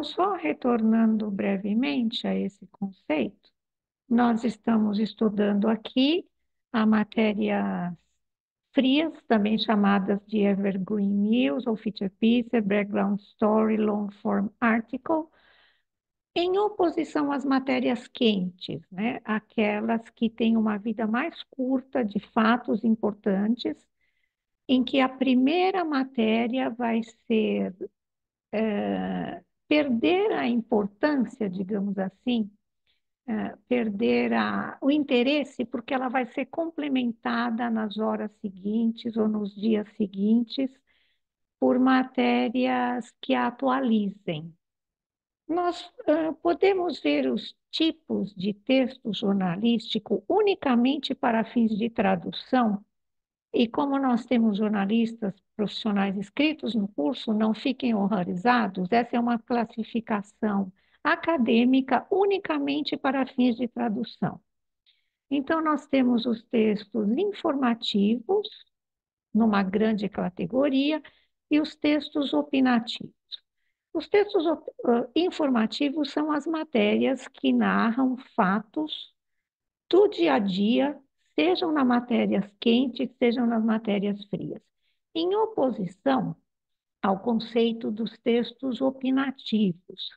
Então, só retornando brevemente a esse conceito, nós estamos estudando aqui a matéria frias, também chamadas de Evergreen News ou Feature Piece, Background Story, Long Form Article, em oposição às matérias quentes, né? Aquelas que têm uma vida mais curta de fatos importantes, em que a primeira matéria vai ser perder a importância, digamos assim, perder o interesse, porque ela vai ser complementada nas horas seguintes ou nos dias seguintes por matérias que a atualizem. Nós podemos ver os tipos de texto jornalístico unicamente para fins de tradução, e como nós temos jornalistas profissionais inscritos no curso, não fiquem horrorizados, essa é uma classificação acadêmica unicamente para fins de tradução. Então, nós temos os textos informativos, numa grande categoria, e os textos opinativos. Os textos informativos são as matérias que narram fatos do dia a dia, sejam nas matérias quentes, sejam nas matérias frias, em oposição ao conceito dos textos opinativos.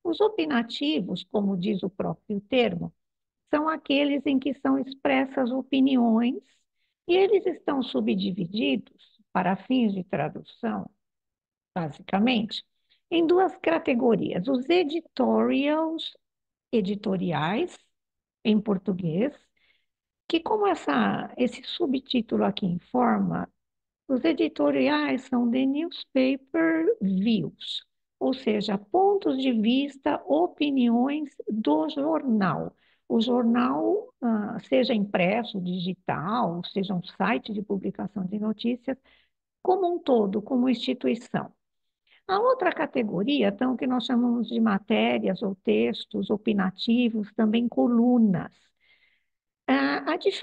Os opinativos, como diz o próprio termo, são aqueles em que são expressas opiniões e eles estão subdivididos, para fins de tradução, basicamente, em duas categorias: os editorials, editoriais, em português, que como esse subtítulo aqui informa, os editoriais são The Newspaper Views, ou seja, pontos de vista, opiniões do jornal. O jornal, seja impresso, digital, seja um site de publicação de notícias, como um todo, como instituição. A outra categoria, então, que nós chamamos de matérias ou textos opinativos, também colunas.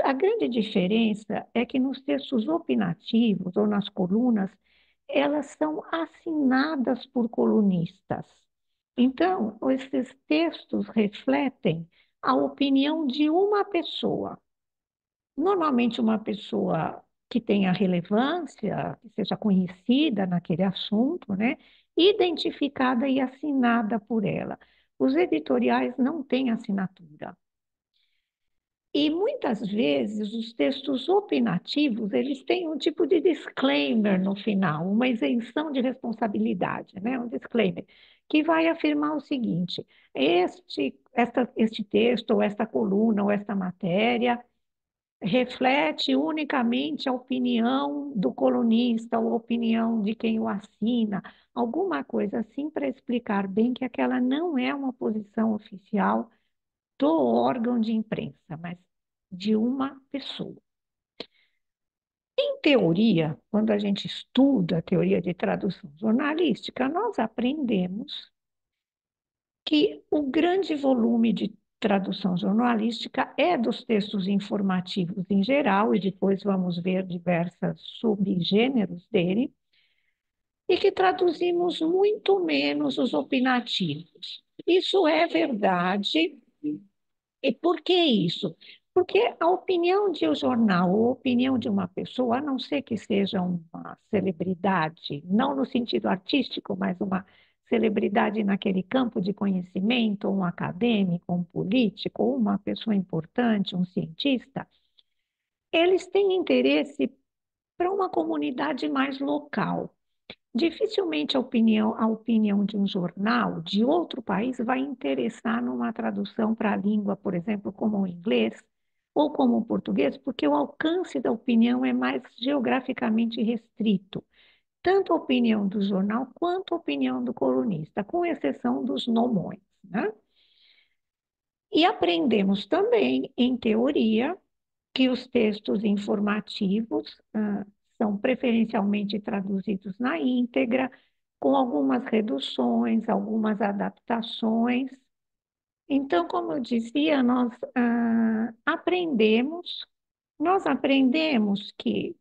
A grande diferença é que nos textos opinativos ou nas colunas, elas são assinadas por colunistas. Então, esses textos refletem a opinião de uma pessoa, normalmente uma pessoa que tenha relevância, que seja conhecida naquele assunto, né? Identificada e assinada por ela. Os editoriais não têm assinatura. E muitas vezes os textos opinativos, eles têm um tipo de disclaimer no final, uma isenção de responsabilidade, né? Um disclaimer, que vai afirmar o seguinte: este texto, ou esta coluna, ou esta matéria, reflete unicamente a opinião do colunista, ou a opinião de quem o assina, alguma coisa assim para explicar bem que aquela não é uma posição oficial do órgão de imprensa, mas de uma pessoa. Em teoria, quando a gente estuda a teoria de tradução jornalística, nós aprendemos que o grande volume de tradução jornalística é dos textos informativos em geral, e depois vamos ver diversos subgêneros dele, e que traduzimos muito menos os opinativos. Isso é verdade. E por que isso? Porque a opinião de um jornal ou a opinião de uma pessoa, a não ser que seja uma celebridade, não no sentido artístico, mas uma celebridade naquele campo de conhecimento, um acadêmico, um político, ou uma pessoa importante, um cientista, eles têm interesse para uma comunidade mais local. Dificilmente a opinião de um jornal de outro país vai interessar numa tradução para a língua, por exemplo, como o inglês ou como o português, porque o alcance da opinião é mais geograficamente restrito, tanto a opinião do jornal quanto a opinião do colunista, com exceção dos nomões, né? E aprendemos também, em teoria, que os textos informativos são preferencialmente traduzidos na íntegra, com algumas reduções, algumas adaptações. Então, como eu dizia, nós aprendemos que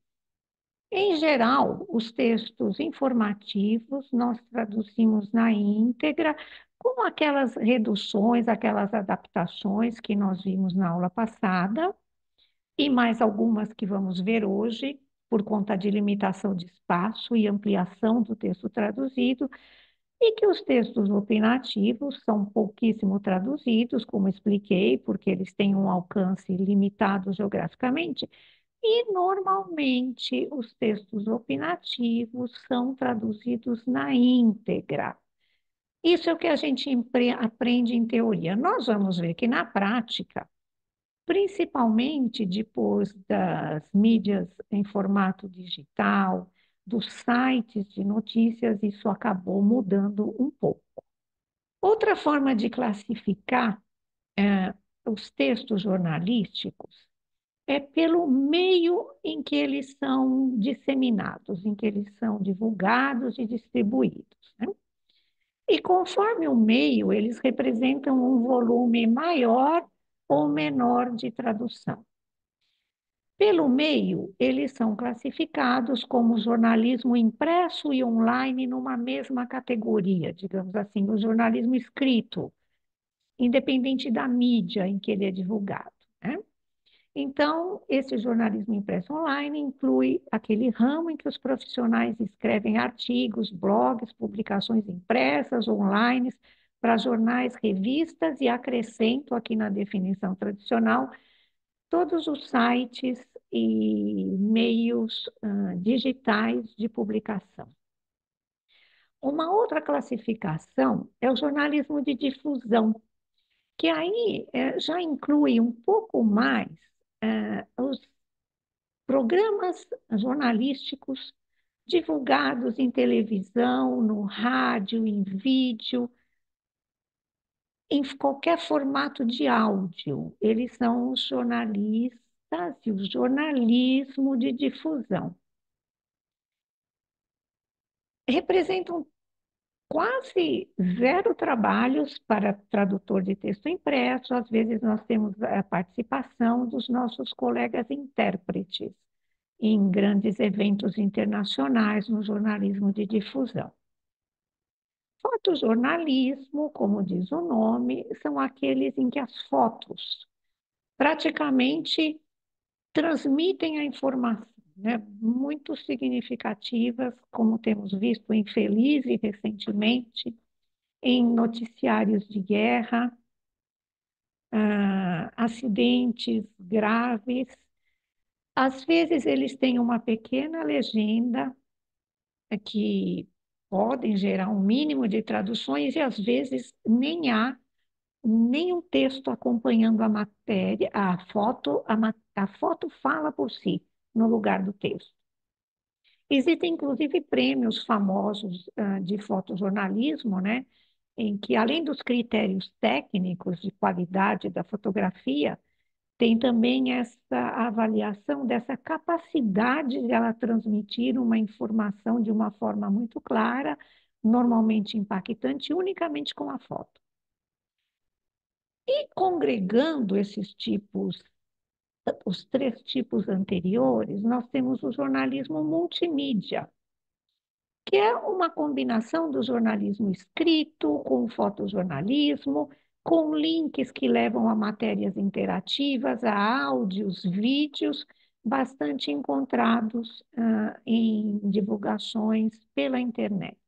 Em geral, os textos informativos nós traduzimos na íntegra, com aquelas reduções, aquelas adaptações que nós vimos na aula passada, e mais algumas que vamos ver hoje, por conta de limitação de espaço e ampliação do texto traduzido, e que os textos opinativos são pouquíssimo traduzidos, como expliquei, porque eles têm um alcance limitado geograficamente, e normalmente os textos opinativos são traduzidos na íntegra. Isso é o que a gente aprende em teoria. Nós vamos ver que na prática, principalmente depois das mídias em formato digital, dos sites de notícias, isso acabou mudando um pouco. Outra forma de classificar os textos jornalísticos é pelo meio em que eles são disseminados, em que eles são divulgados e distribuídos, né? E conforme o meio, eles representam um volume maior ou menor de tradução. Pelo meio, eles são classificados como jornalismo impresso e online numa mesma categoria, digamos assim, o jornalismo escrito, independente da mídia em que ele é divulgado, né? Então, esse jornalismo impresso online inclui aquele ramo em que os profissionais escrevem artigos, blogs, publicações impressas, online, para jornais, revistas e acrescento aqui na definição tradicional todos os sites e meios digitais de publicação. Uma outra classificação é o jornalismo de difusão, que aí já inclui um pouco mais os programas jornalísticos divulgados em televisão, no rádio, em vídeo, em qualquer formato de áudio. Eles são os jornalistas e o jornalismo de difusão. Representam quase zero trabalhos para tradutor de texto impresso. Às vezes nós temos a participação dos nossos colegas intérpretes em grandes eventos internacionais no jornalismo de difusão. Fotojornalismo, como diz o nome, são aqueles em que as fotos praticamente transmitem a informação, né? Muito significativas, como temos visto em Feliz recentemente, em noticiários de guerra, acidentes graves. Às vezes eles têm uma pequena legenda que podem gerar um mínimo de traduções e às vezes nem há nenhum texto acompanhando a matéria, a foto fala por si no lugar do texto. Existem, inclusive, prêmios famosos de fotojornalismo, né, em que, além dos critérios técnicos de qualidade da fotografia, tem também essa avaliação dessa capacidade de ela transmitir uma informação de uma forma muito clara, normalmente impactante, unicamente com a foto. E congregando esses tipos, os três tipos anteriores, nós temos o jornalismo multimídia, que é uma combinação do jornalismo escrito com fotojornalismo, com links que levam a matérias interativas, a áudios, vídeos, bastante encontrados em divulgações pela internet.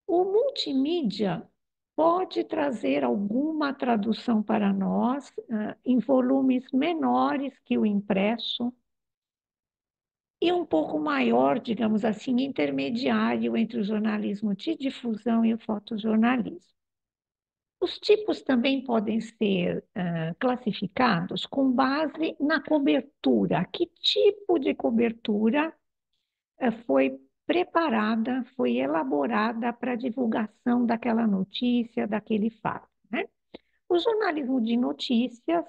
O multimídia pode trazer alguma tradução para nós em volumes menores que o impresso, e um pouco maior, digamos assim, intermediário entre o jornalismo de difusão e o fotojornalismo. Os tipos também podem ser classificados com base na cobertura. Que tipo de cobertura foi preparada, foi elaborada para a divulgação daquela notícia, daquele fato, né? O jornalismo de notícias,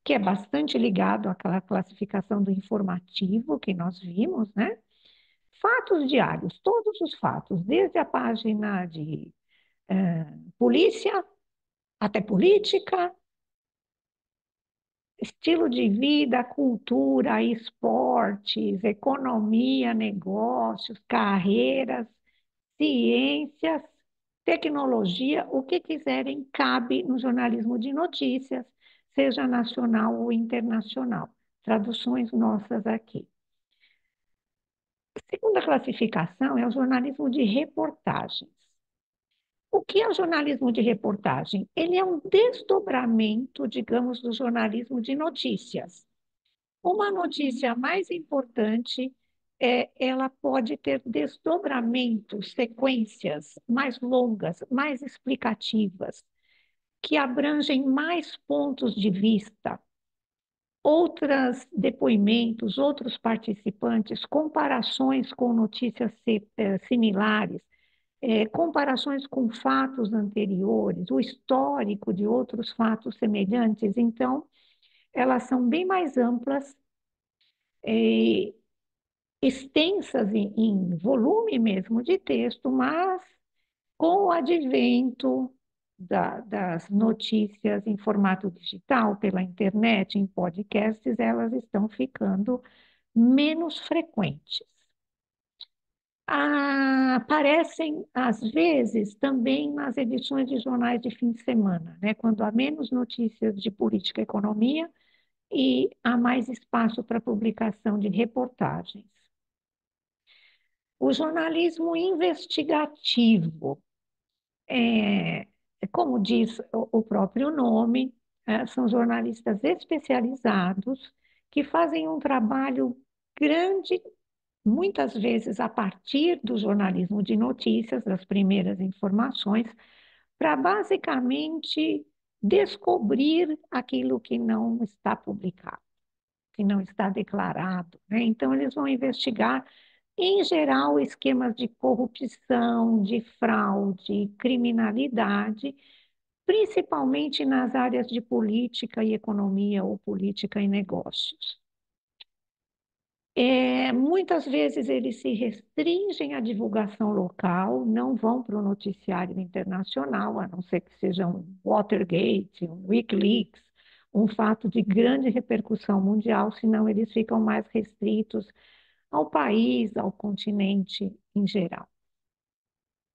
que é bastante ligado àquela classificação do informativo que nós vimos, né? Fatos diários, todos os fatos, desde a página de polícia até política, estilo de vida, cultura, esportes, economia, negócios, carreiras, ciências, tecnologia, o que quiserem, cabe no jornalismo de notícias, seja nacional ou internacional. Traduções nossas aqui. A segunda classificação é o jornalismo de reportagens. O que é o jornalismo de reportagem? Ele é um desdobramento, digamos, do jornalismo de notícias. Uma notícia mais importante, ela pode ter desdobramentos, sequências mais longas, mais explicativas, que abrangem mais pontos de vista, outros depoimentos, outros participantes, comparações com notícias similares, comparações com fatos anteriores, o histórico de outros fatos semelhantes. Então, elas são bem mais amplas, eh, extensas em volume mesmo de texto, mas com o advento das notícias em formato digital, pela internet, em podcasts, elas estão ficando menos frequentes. Aparecem, às vezes, também nas edições de jornais de fim de semana, né? Quando há menos notícias de política e economia e há mais espaço para publicação de reportagens. O jornalismo investigativo, é, como diz o próprio nome, são jornalistas especializados que fazem um trabalho grande, muitas vezes a partir do jornalismo de notícias, das primeiras informações, para basicamente descobrir aquilo que não está publicado, que não está declarado, né? Então, eles vão investigar, em geral, esquemas de corrupção, de fraude, criminalidade, principalmente nas áreas de política e economia ou política e negócios. Muitas vezes eles se restringem à divulgação local, não vão para o noticiário internacional, a não ser que seja um Watergate, um Wikileaks, um fato de grande repercussão mundial, senão eles ficam mais restritos ao país, ao continente em geral.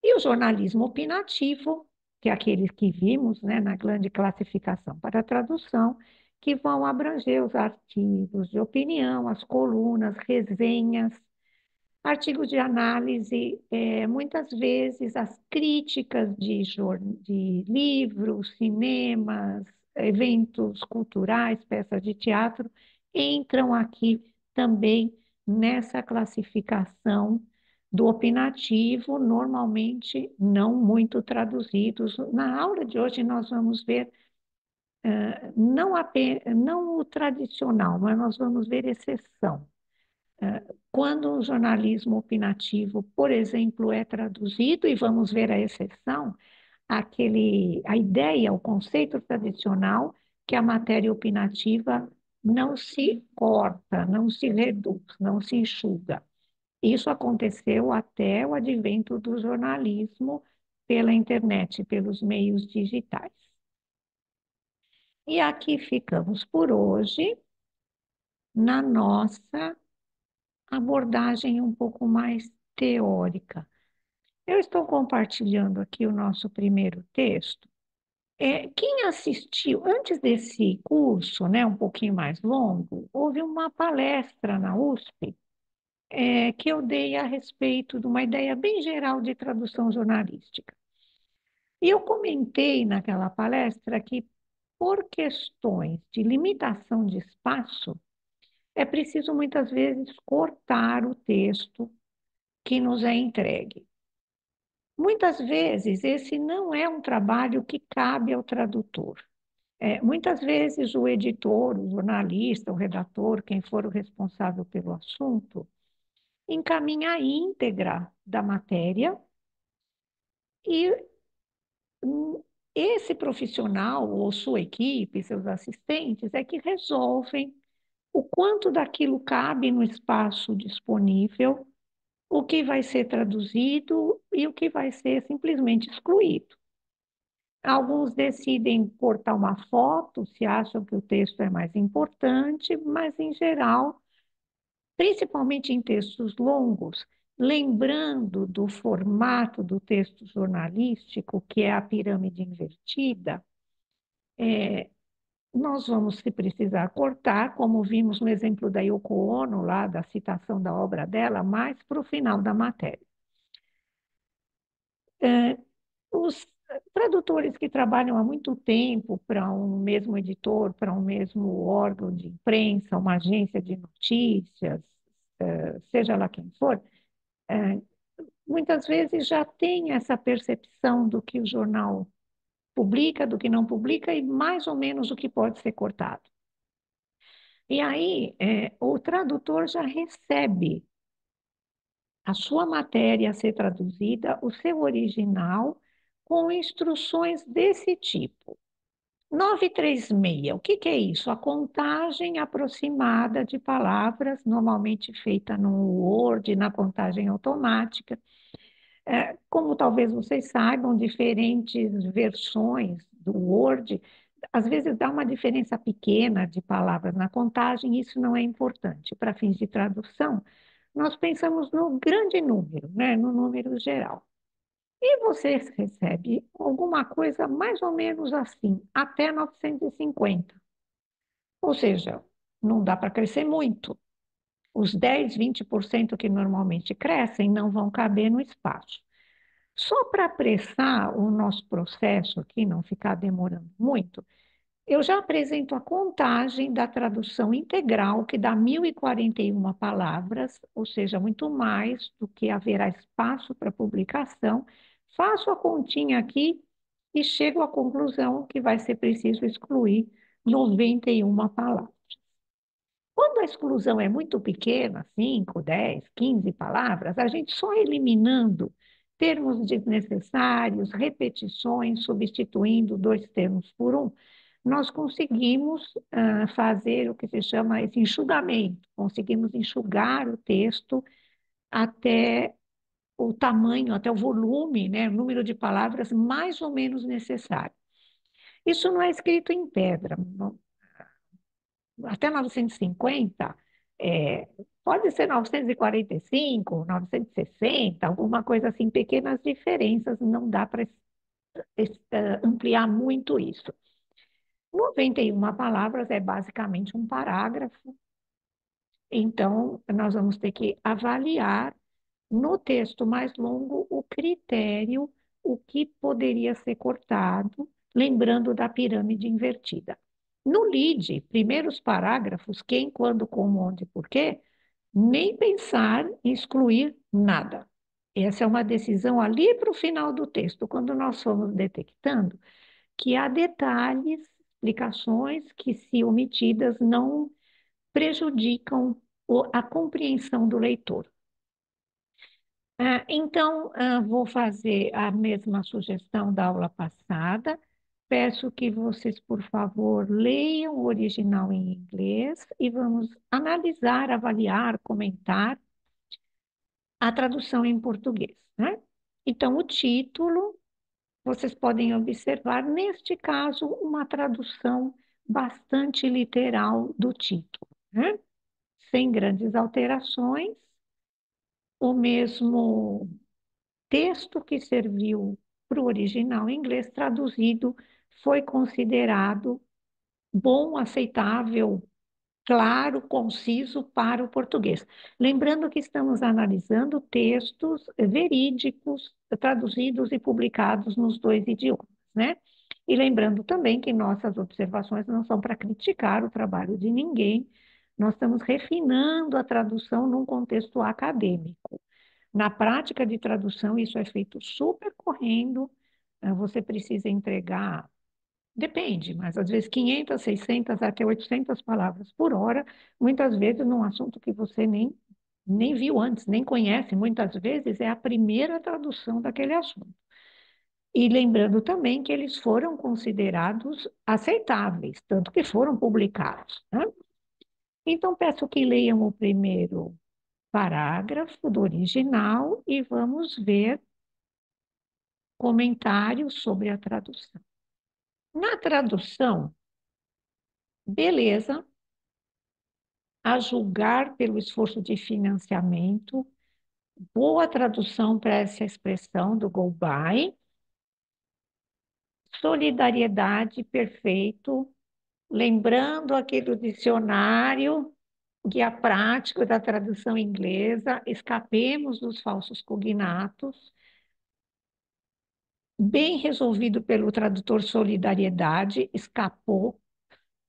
E o jornalismo opinativo, que é aquele que vimos, né, na grande classificação para a tradução, que vão abranger os artigos de opinião, as colunas, resenhas, artigos de análise, muitas vezes as críticas de livros, cinemas, eventos culturais, peças de teatro, entram aqui também nessa classificação do opinativo, normalmente não muito traduzidos. Na aula de hoje nós vamos ver não o tradicional, mas nós vamos ver exceção. Quando o jornalismo opinativo, por exemplo, é traduzido, e vamos ver a exceção, a ideia, o conceito tradicional, que a matéria opinativa não se corta, não se reduz, não se enxuga. Isso aconteceu até o advento do jornalismo pela internet, pelos meios digitais. E aqui ficamos por hoje, na nossa abordagem um pouco mais teórica. Eu estou compartilhando aqui o nosso primeiro texto. Quem assistiu, antes desse curso, né, um pouquinho mais longo, houve uma palestra na USP, que eu dei a respeito de uma ideia bem geral de tradução jornalística. E eu comentei naquela palestra que, por questões de limitação de espaço, é preciso muitas vezes cortar o texto que nos é entregue. Muitas vezes, esse não é um trabalho que cabe ao tradutor. Muitas vezes, o editor, o jornalista, o redator, quem for o responsável pelo assunto, encaminha a íntegra da matéria e esse profissional ou sua equipe, seus assistentes, é que resolvem o quanto daquilo cabe no espaço disponível, o que vai ser traduzido e o que vai ser simplesmente excluído. Alguns decidem cortar uma foto se acham que o texto é mais importante, mas, em geral, principalmente em textos longos, lembrando do formato do texto jornalístico, que é a pirâmide invertida, nós vamos, se precisar, cortar, como vimos no exemplo da Yoko Ono, lá da citação da obra dela, mais para o final da matéria. Os tradutores que trabalham há muito tempo para um mesmo editor, para um mesmo órgão de imprensa, uma agência de notícias, seja lá quem for, muitas vezes já tem essa percepção do que o jornal publica, do que não publica e mais ou menos o que pode ser cortado. E aí, o tradutor já recebe a sua matéria a ser traduzida, o seu original, com instruções desse tipo. 936, o que que é isso? A contagem aproximada de palavras, normalmente feita no Word, na contagem automática. Como talvez vocês saibam, diferentes versões do Word, às vezes dá uma diferença pequena de palavras na contagem, isso não é importante. Para fins de tradução, nós pensamos no grande número, né? No número geral. E você recebe alguma coisa mais ou menos assim, até 950. Ou seja, não dá para crescer muito. Os 10, 20% que normalmente crescem não vão caber no espaço. Só para apressar o nosso processo aqui, não ficar demorando muito, eu já apresento a contagem da tradução integral, que dá 1.041 palavras, ou seja, muito mais do que haverá espaço para publicação. Faço a continha aqui e chego à conclusão que vai ser preciso excluir 91 palavras. Quando a exclusão é muito pequena, 5, 10, 15 palavras, a gente só eliminando termos desnecessários, repetições, substituindo dois termos por um, nós conseguimos fazer o que se chama esse enxugamento, conseguimos enxugar o texto até o tamanho, até o volume, né, o número de palavras mais ou menos necessário. Isso não é escrito em pedra, até 950, pode ser 945, 960, alguma coisa assim, pequenas diferenças, não dá para ampliar muito isso. 91 palavras é basicamente um parágrafo, então nós vamos ter que avaliar no texto mais longo o critério, o que poderia ser cortado, lembrando da pirâmide invertida. No lead, primeiros parágrafos, quem, quando, como, onde, por quê, nem pensar em excluir nada. Essa é uma decisão ali para o final do texto, quando nós fomos detectando que há detalhes, explicações que, se omitidas, não prejudicam a compreensão do leitor. Então, vou fazer a mesma sugestão da aula passada. Peço que vocês, por favor, leiam o original em inglês e vamos analisar, avaliar, comentar a tradução em português, né? Então, o título, vocês podem observar, neste caso, uma tradução bastante literal do título, né? Sem grandes alterações, o mesmo texto que serviu para o original em inglês traduzido foi considerado bom, aceitável, claro, conciso para o português. Lembrando que estamos analisando textos verídicos, traduzidos e publicados nos dois idiomas, né? E lembrando também que nossas observações não são para criticar o trabalho de ninguém, nós estamos refinando a tradução num contexto acadêmico. Na prática de tradução, isso é feito super correndo, você precisa entregar, depende, mas às vezes 500, 600, até 800 palavras por hora, muitas vezes num assunto que você nem viu antes, nem conhece, muitas vezes é a primeira tradução daquele assunto. E lembrando também que eles foram considerados aceitáveis, tanto que foram publicados, né? Então, peço que leiam o primeiro parágrafo do original e vamos ver comentários sobre a tradução. Na tradução, beleza, a julgar pelo esforço de financiamento, boa tradução para essa expressão do go by, solidariedade, perfeito, lembrando aquele dicionário, guia prático da tradução inglesa, escapemos dos falsos cognatos, bem resolvido pelo tradutor solidariedade, escapou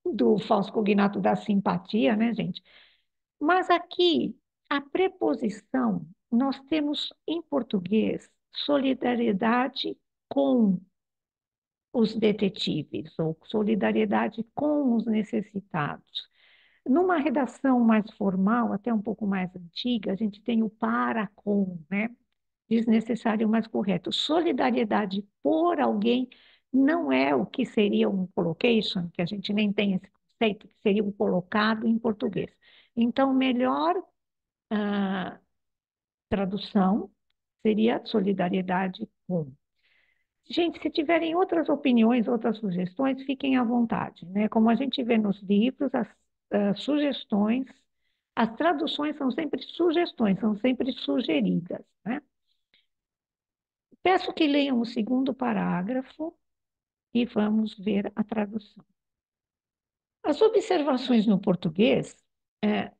do falso cognato da simpatia, né, gente? Mas aqui, a preposição, nós temos em português solidariedade com os detetives, ou solidariedade com os necessitados. Numa redação mais formal, até um pouco mais antiga, a gente tem o para com, né? Desnecessário mais correto. Solidariedade por alguém não é o que seria um collocation, que a gente nem tem esse conceito, que seria um colocado em português. Então, melhor ah, tradução seria solidariedade com. Gente, se tiverem outras opiniões, outras sugestões, fiquem à vontade, né? Como a gente vê nos livros, as sugestões, as traduções são sempre sugestões, são sempre sugeridas, né? Peço que leiam o segundo parágrafo e vamos ver a tradução. As observações no português,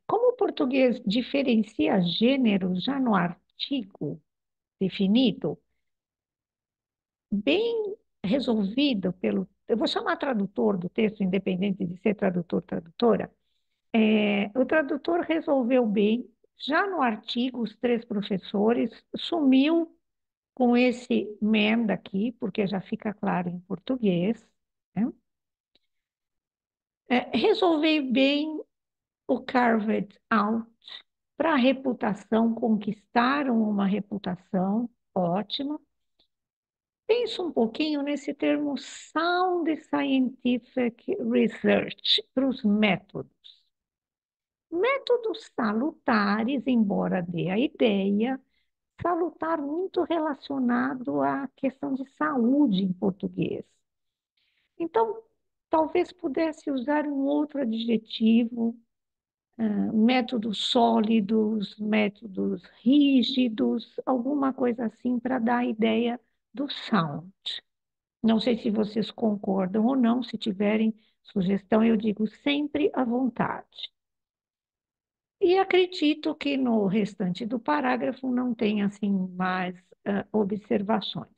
como o português diferencia gênero já no artigo definido, bem resolvido pelo. Eu vou chamar tradutor do texto, independente de ser tradutor, tradutora. O tradutor resolveu bem, já no artigo, os três professores, sumiu com esse man daqui, porque já fica claro em português, né? Resolvei bem o carved out para a reputação, conquistaram uma reputação ótima. Penso um pouquinho nesse termo sound scientific research para os métodos. Métodos salutares, embora dê a ideia, salutar muito relacionado à questão de saúde em português. Então, talvez pudesse usar um outro adjetivo, métodos sólidos, métodos rígidos, alguma coisa assim para dar a ideia do sound. Não sei se vocês concordam ou não, se tiverem sugestão, eu digo sempre à vontade. E acredito que no restante do parágrafo não tem assim mais observações.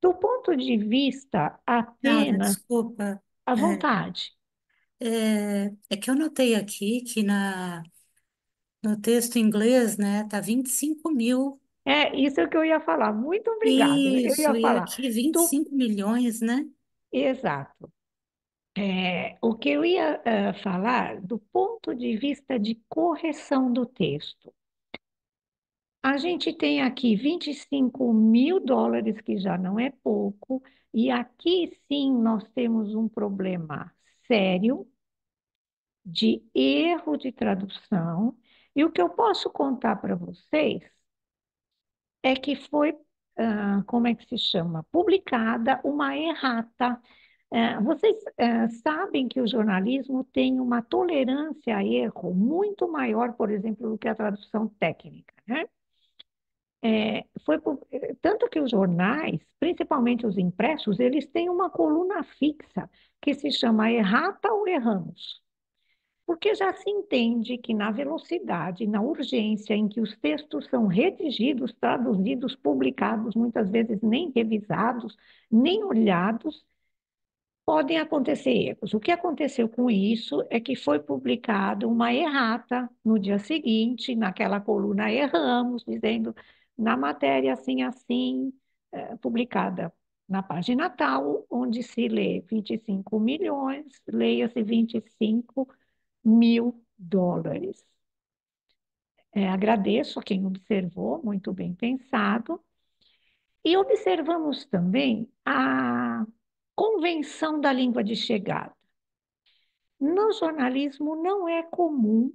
Do ponto de vista Nada, apenas desculpa. à É, vontade. é que eu notei aqui que no texto em inglês, né, tá 25 mil. É isso que eu ia falar. Muito obrigada. Eu ia Isso, e falar aqui vinte e do cinco milhões, né? exato. O que eu ia falar do ponto de vista de correção do texto. A gente tem aqui 25 mil dólares, que já não é pouco, e aqui sim nós temos um problema sério de erro de tradução. E o que eu posso contar para vocês é que foi, como é que se chama? Publicada uma errata. Vocês sabem que o jornalismo tem uma tolerância a erro muito maior, por exemplo, do que a tradução técnica, né? Tanto que os jornais, principalmente os impressos, eles têm uma coluna fixa que se chama errata ou erramos. Porque já se entende que na velocidade, na urgência em que os textos são redigidos, traduzidos, publicados, muitas vezes nem revisados, nem olhados, podem acontecer erros. O que aconteceu com isso é que foi publicada uma errata no dia seguinte, naquela coluna erramos, dizendo na matéria assim, assim, publicada na página tal, onde se lê 25 milhões, leia-se 25 mil dólares. Agradeço a quem observou, muito bem pensado. E observamos também a convenção da língua de chegada. No jornalismo, não é comum,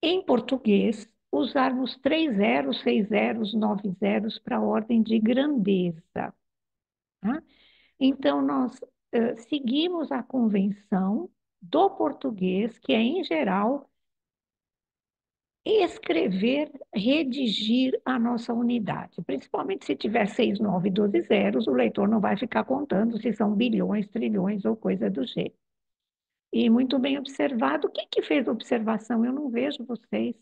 em português, usarmos 3 zeros, 6 zeros, 9 zeros para a ordem de grandeza. Tá? Então, nós seguimos a convenção do português, que é, em geral, escrever, redigir a nossa unidade. Principalmente se tiver 6, 9, 12 zeros, o leitor não vai ficar contando se são bilhões, trilhões ou coisa do gênero. E muito bem observado. Quem que fez a observação? Eu não vejo vocês.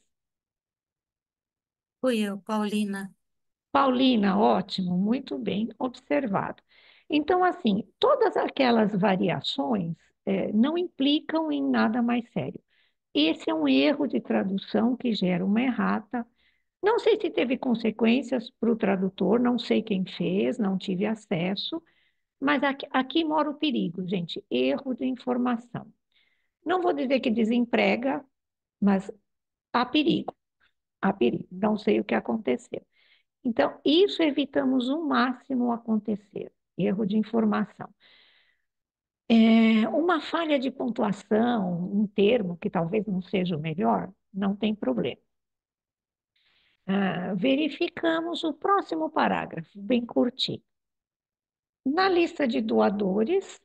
Fui eu, Paulina. Paulina, ótimo, muito bem observado. Então, assim, todas aquelas variações não implicam em nada mais sério. Esse é um erro de tradução que gera uma errata. Não sei se teve consequências para o tradutor, não sei quem fez, não tive acesso, mas aqui mora o perigo, gente, erro de informação. Não vou dizer que desemprega, mas há perigo, há perigo. Não sei o que aconteceu. Então, isso evitamos o máximo acontecer, erro de informação. Uma falha de pontuação, um termo que talvez não seja o melhor, não tem problema. Verificamos o próximo parágrafo, bem curtinho. Na lista de doadores,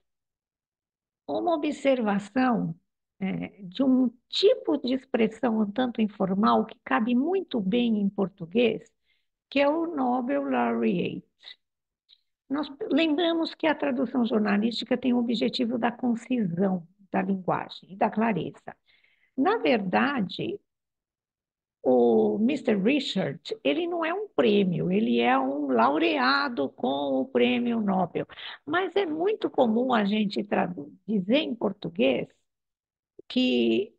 uma observação de um tipo de expressão um tanto informal que cabe muito bem em português, que é o Nobel Laureate. Nós lembramos que a tradução jornalística tem o objetivo da concisão da linguagem e da clareza. Na verdade, o Mr. Richard, ele não é um prêmio, ele é um laureado com o prêmio Nobel. Mas é muito comum a gente dizer em português que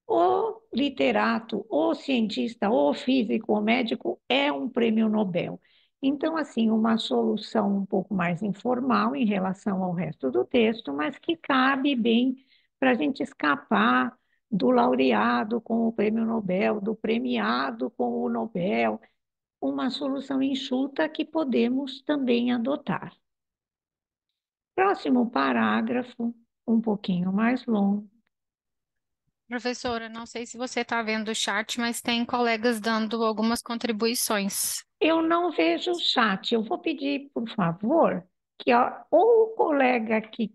o literato, o cientista, o físico, o médico é um prêmio Nobel. Então, assim, uma solução um pouco mais informal em relação ao resto do texto, mas que cabe bem para a gente escapar do laureado com o prêmio Nobel, do premiado com o Nobel, uma solução enxuta que podemos também adotar. Próximo parágrafo, um pouquinho mais longo. Professora, não sei se você está vendo o chat, mas tem colegas dando algumas contribuições. Eu não vejo o chat. Eu vou pedir, por favor, que ó, ou o colega que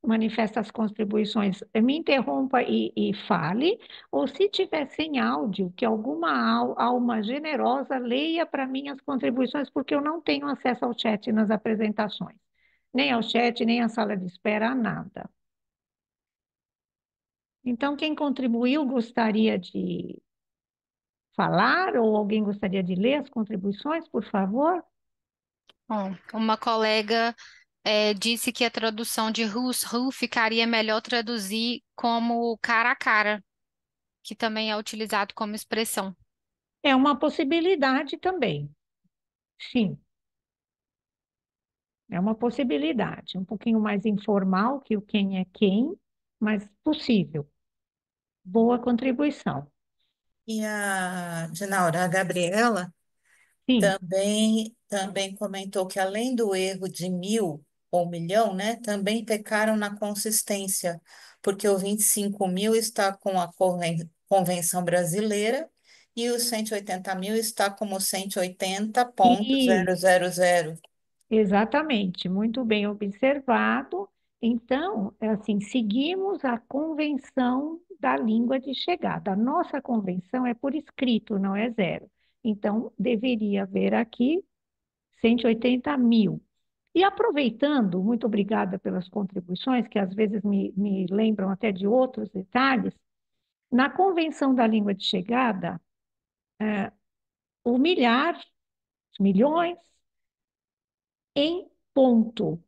manifesta as contribuições me interrompa e fale, ou se tiver sem áudio, que alguma alma generosa leia para mim as contribuições, porque eu não tenho acesso ao chat nas apresentações. Nem ao chat, nem à sala de espera, nada. Então, quem contribuiu gostaria de falar, ou alguém gostaria de ler as contribuições, por favor? Bom, uma colega disse que a tradução de who's who ficaria melhor traduzir como cara a cara, que também é utilizado como expressão. É uma possibilidade também. Sim, é uma possibilidade. Um pouquinho mais informal que o quem é quem, mas possível. Boa contribuição. E a Dinaura, a Gabriela Sim, também comentou que além do erro de 1.000 ou milhão, né, também pecaram na consistência, porque o 25.000 está com a Convenção Brasileira e o 180.000 está como e 180.000. exatamente, muito bem observado. Então, é assim, seguimos a convenção da língua de chegada. A nossa convenção é por escrito, não é zero. Então, deveria haver aqui 180.000. E aproveitando, muito obrigada pelas contribuições, que às vezes me lembram até de outros detalhes, na Convenção da Língua de Chegada, o milhar, os milhões, em ponto,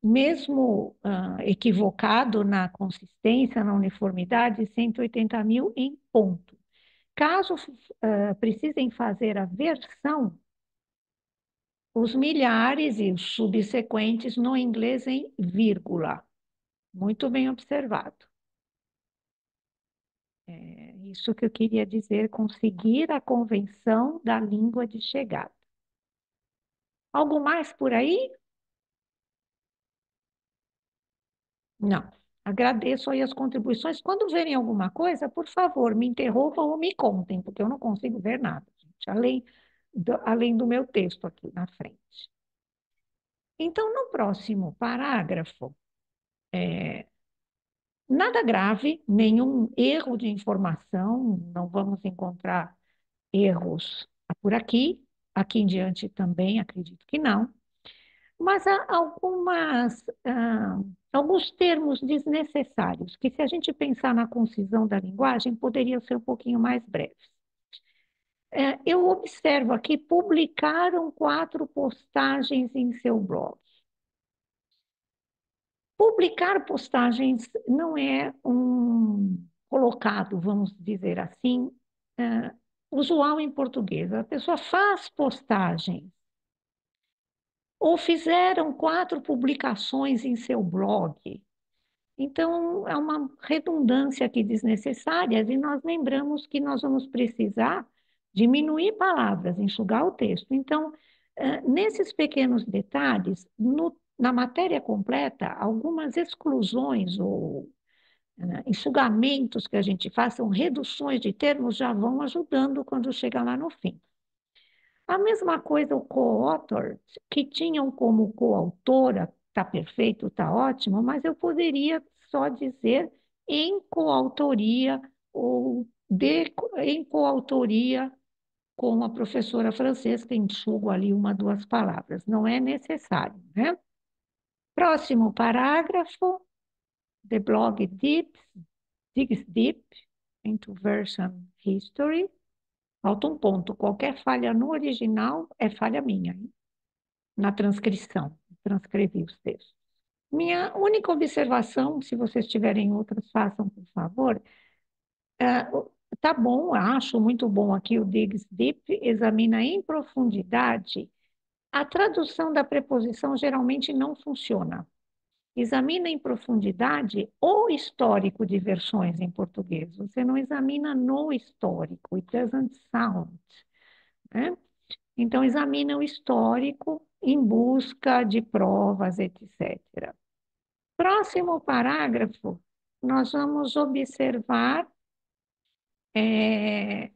mesmo equivocado na consistência, na uniformidade, 180.000 em ponto. Caso precisem fazer a versão, os milhares e os subsequentes no inglês em vírgula. Muito bem observado. É isso que eu queria dizer, conseguir a convenção da língua de chegada. Algo mais por aí? Não. Agradeço aí as contribuições. Quando verem alguma coisa, por favor, me interrompam ou me contem, porque eu não consigo ver nada, gente, além do meu texto aqui na frente. Então, no próximo parágrafo, nada grave, nenhum erro de informação, não vamos encontrar erros por aqui, aqui em diante também acredito que não, mas há alguns termos desnecessários, que se a gente pensar na concisão da linguagem, poderiam ser um pouquinho mais breves. Eu observo aqui, publicaram 4 postagens em seu blog. Publicar postagens não é um colocado, vamos dizer assim, usual em português. A pessoa faz postagens ou fizeram 4 publicações em seu blog. Então, é uma redundância aqui desnecessária e nós lembramos que nós vamos precisar diminuir palavras, enxugar o texto. Então, nesses pequenos detalhes, na matéria completa, algumas exclusões ou enxugamentos que a gente faz, são reduções de termos, já vão ajudando quando chega lá no fim. A mesma coisa o co-author, que tinham como coautora, está perfeito, está ótimo, mas eu poderia só dizer em coautoria ou em coautoria com a professora Francesca, enxugo ali 1, 2 palavras. Não é necessário, né? Próximo parágrafo, the blog digs deep into version history. Falta um ponto. Qualquer falha no original é falha minha, hein? Na transcrição. Transcrevi os textos. Minha única observação, se vocês tiverem outras, façam, por favor. Tá bom, acho muito bom aqui o digs deep, examina em profundidade. A tradução da preposição geralmente não funciona. Examina em profundidade o histórico de versões em português. Você não examina no histórico. It doesn't sound, né? Então, examina o histórico em busca de provas, etc. Próximo parágrafo, nós vamos observar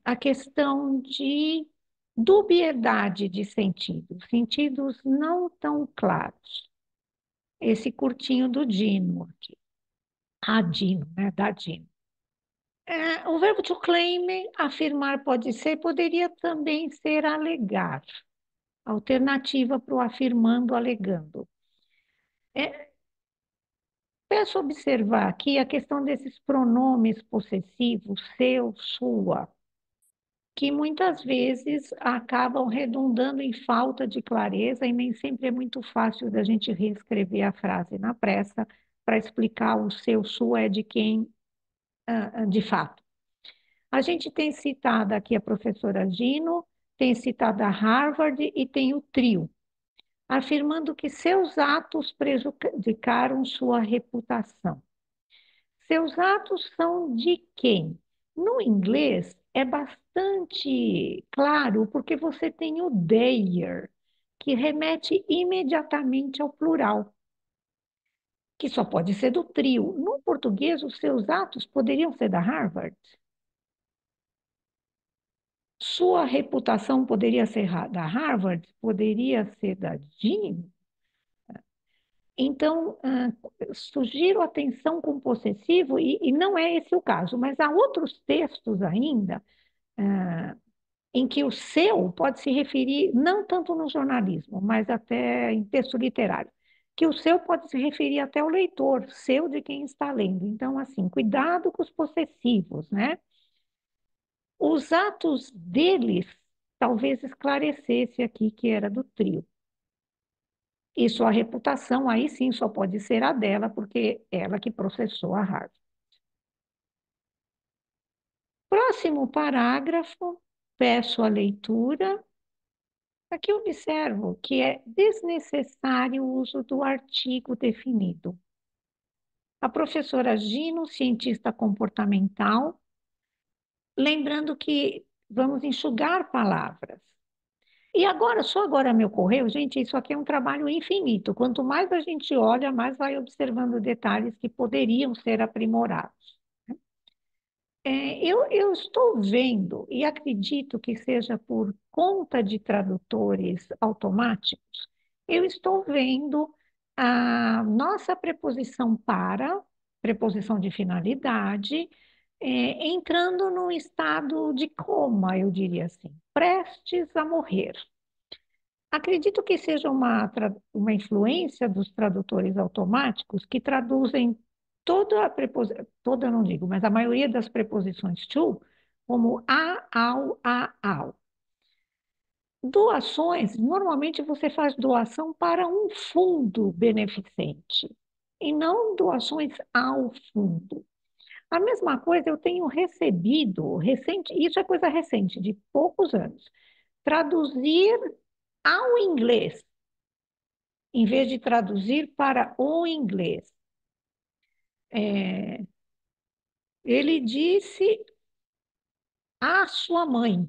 a questão de dubiedade de sentido, sentidos não tão claros. Esse curtinho do Dino aqui. A Dino, né? Da Dino. O verbo to claim, afirmar pode ser, poderia também ser alegar. Alternativa para o afirmando, alegando. Peço observar aqui a questão desses pronomes possessivos, seu, sua, que muitas vezes acabam redundando em falta de clareza e nem sempre é muito fácil da gente reescrever a frase na pressa para explicar o seu, sua é de quem, de fato. A gente tem citado aqui a professora Gino, tem citado a Harvard e tem o trio, afirmando que seus atos prejudicaram sua reputação. Seus atos são de quem? No inglês é bastante claro, porque você tem o their, que remete imediatamente ao plural, que só pode ser do trio. No português, os seus atos poderiam ser da Harvard. Sua reputação poderia ser da Harvard, poderia ser da Jean. Então, sugiro atenção com possessivo, e não é esse o caso, mas há outros textos ainda em que o seu pode se referir, não tanto no jornalismo, mas até em texto literário, que o seu pode se referir até ao leitor, seu de quem está lendo. Então, assim, cuidado com os possessivos, né? Os atos deles talvez esclarecesse aqui que era do trio. E sua reputação, aí sim, só pode ser a dela, porque ela que processou a Harvard. Próximo parágrafo, peço a leitura. Aqui observo que é desnecessário o uso do artigo definido. A professora Gino, cientista comportamental, lembrando que vamos enxugar palavras. E agora, só agora me ocorreu, gente, isso aqui é um trabalho infinito. Quanto mais a gente olha, mais vai observando detalhes que poderiam ser aprimorados. Eu estou vendo, e acredito que seja por conta de tradutores automáticos, eu estou vendo a nossa preposição para, preposição de finalidade, entrando num estado de coma, eu diria assim, prestes a morrer. Acredito que seja uma influência dos tradutores automáticos que traduzem toda a preposição, toda não digo, mas a maioria das preposições to como ao. Doações, normalmente você faz doação para um fundo beneficente e não doações ao fundo. A mesma coisa eu tenho recebido, recente, isso é coisa recente, de poucos anos, traduzir ao inglês, em vez de traduzir para o inglês. Ele disse à sua mãe,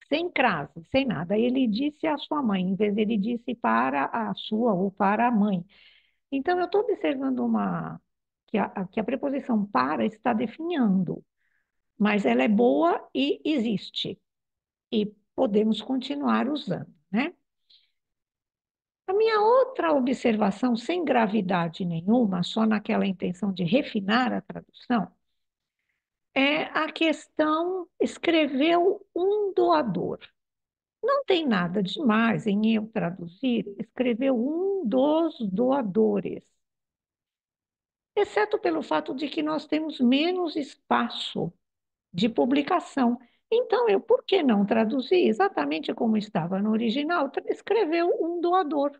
sem crase, sem nada. Ele disse à sua mãe, em vez de ele disse para a sua ou para a mãe. Então, eu estou observando que a preposição para está definhando, mas ela é boa e existe, e podemos continuar usando, né? A minha outra observação, sem gravidade nenhuma, só naquela intenção de refinar a tradução, é a questão escreveu um doador. Não tem nada demais em eu traduzir, escreveu um dos doadores, exceto pelo fato de que nós temos menos espaço de publicação. Então, por que não traduzir exatamente como estava no original? Escreveu um doador.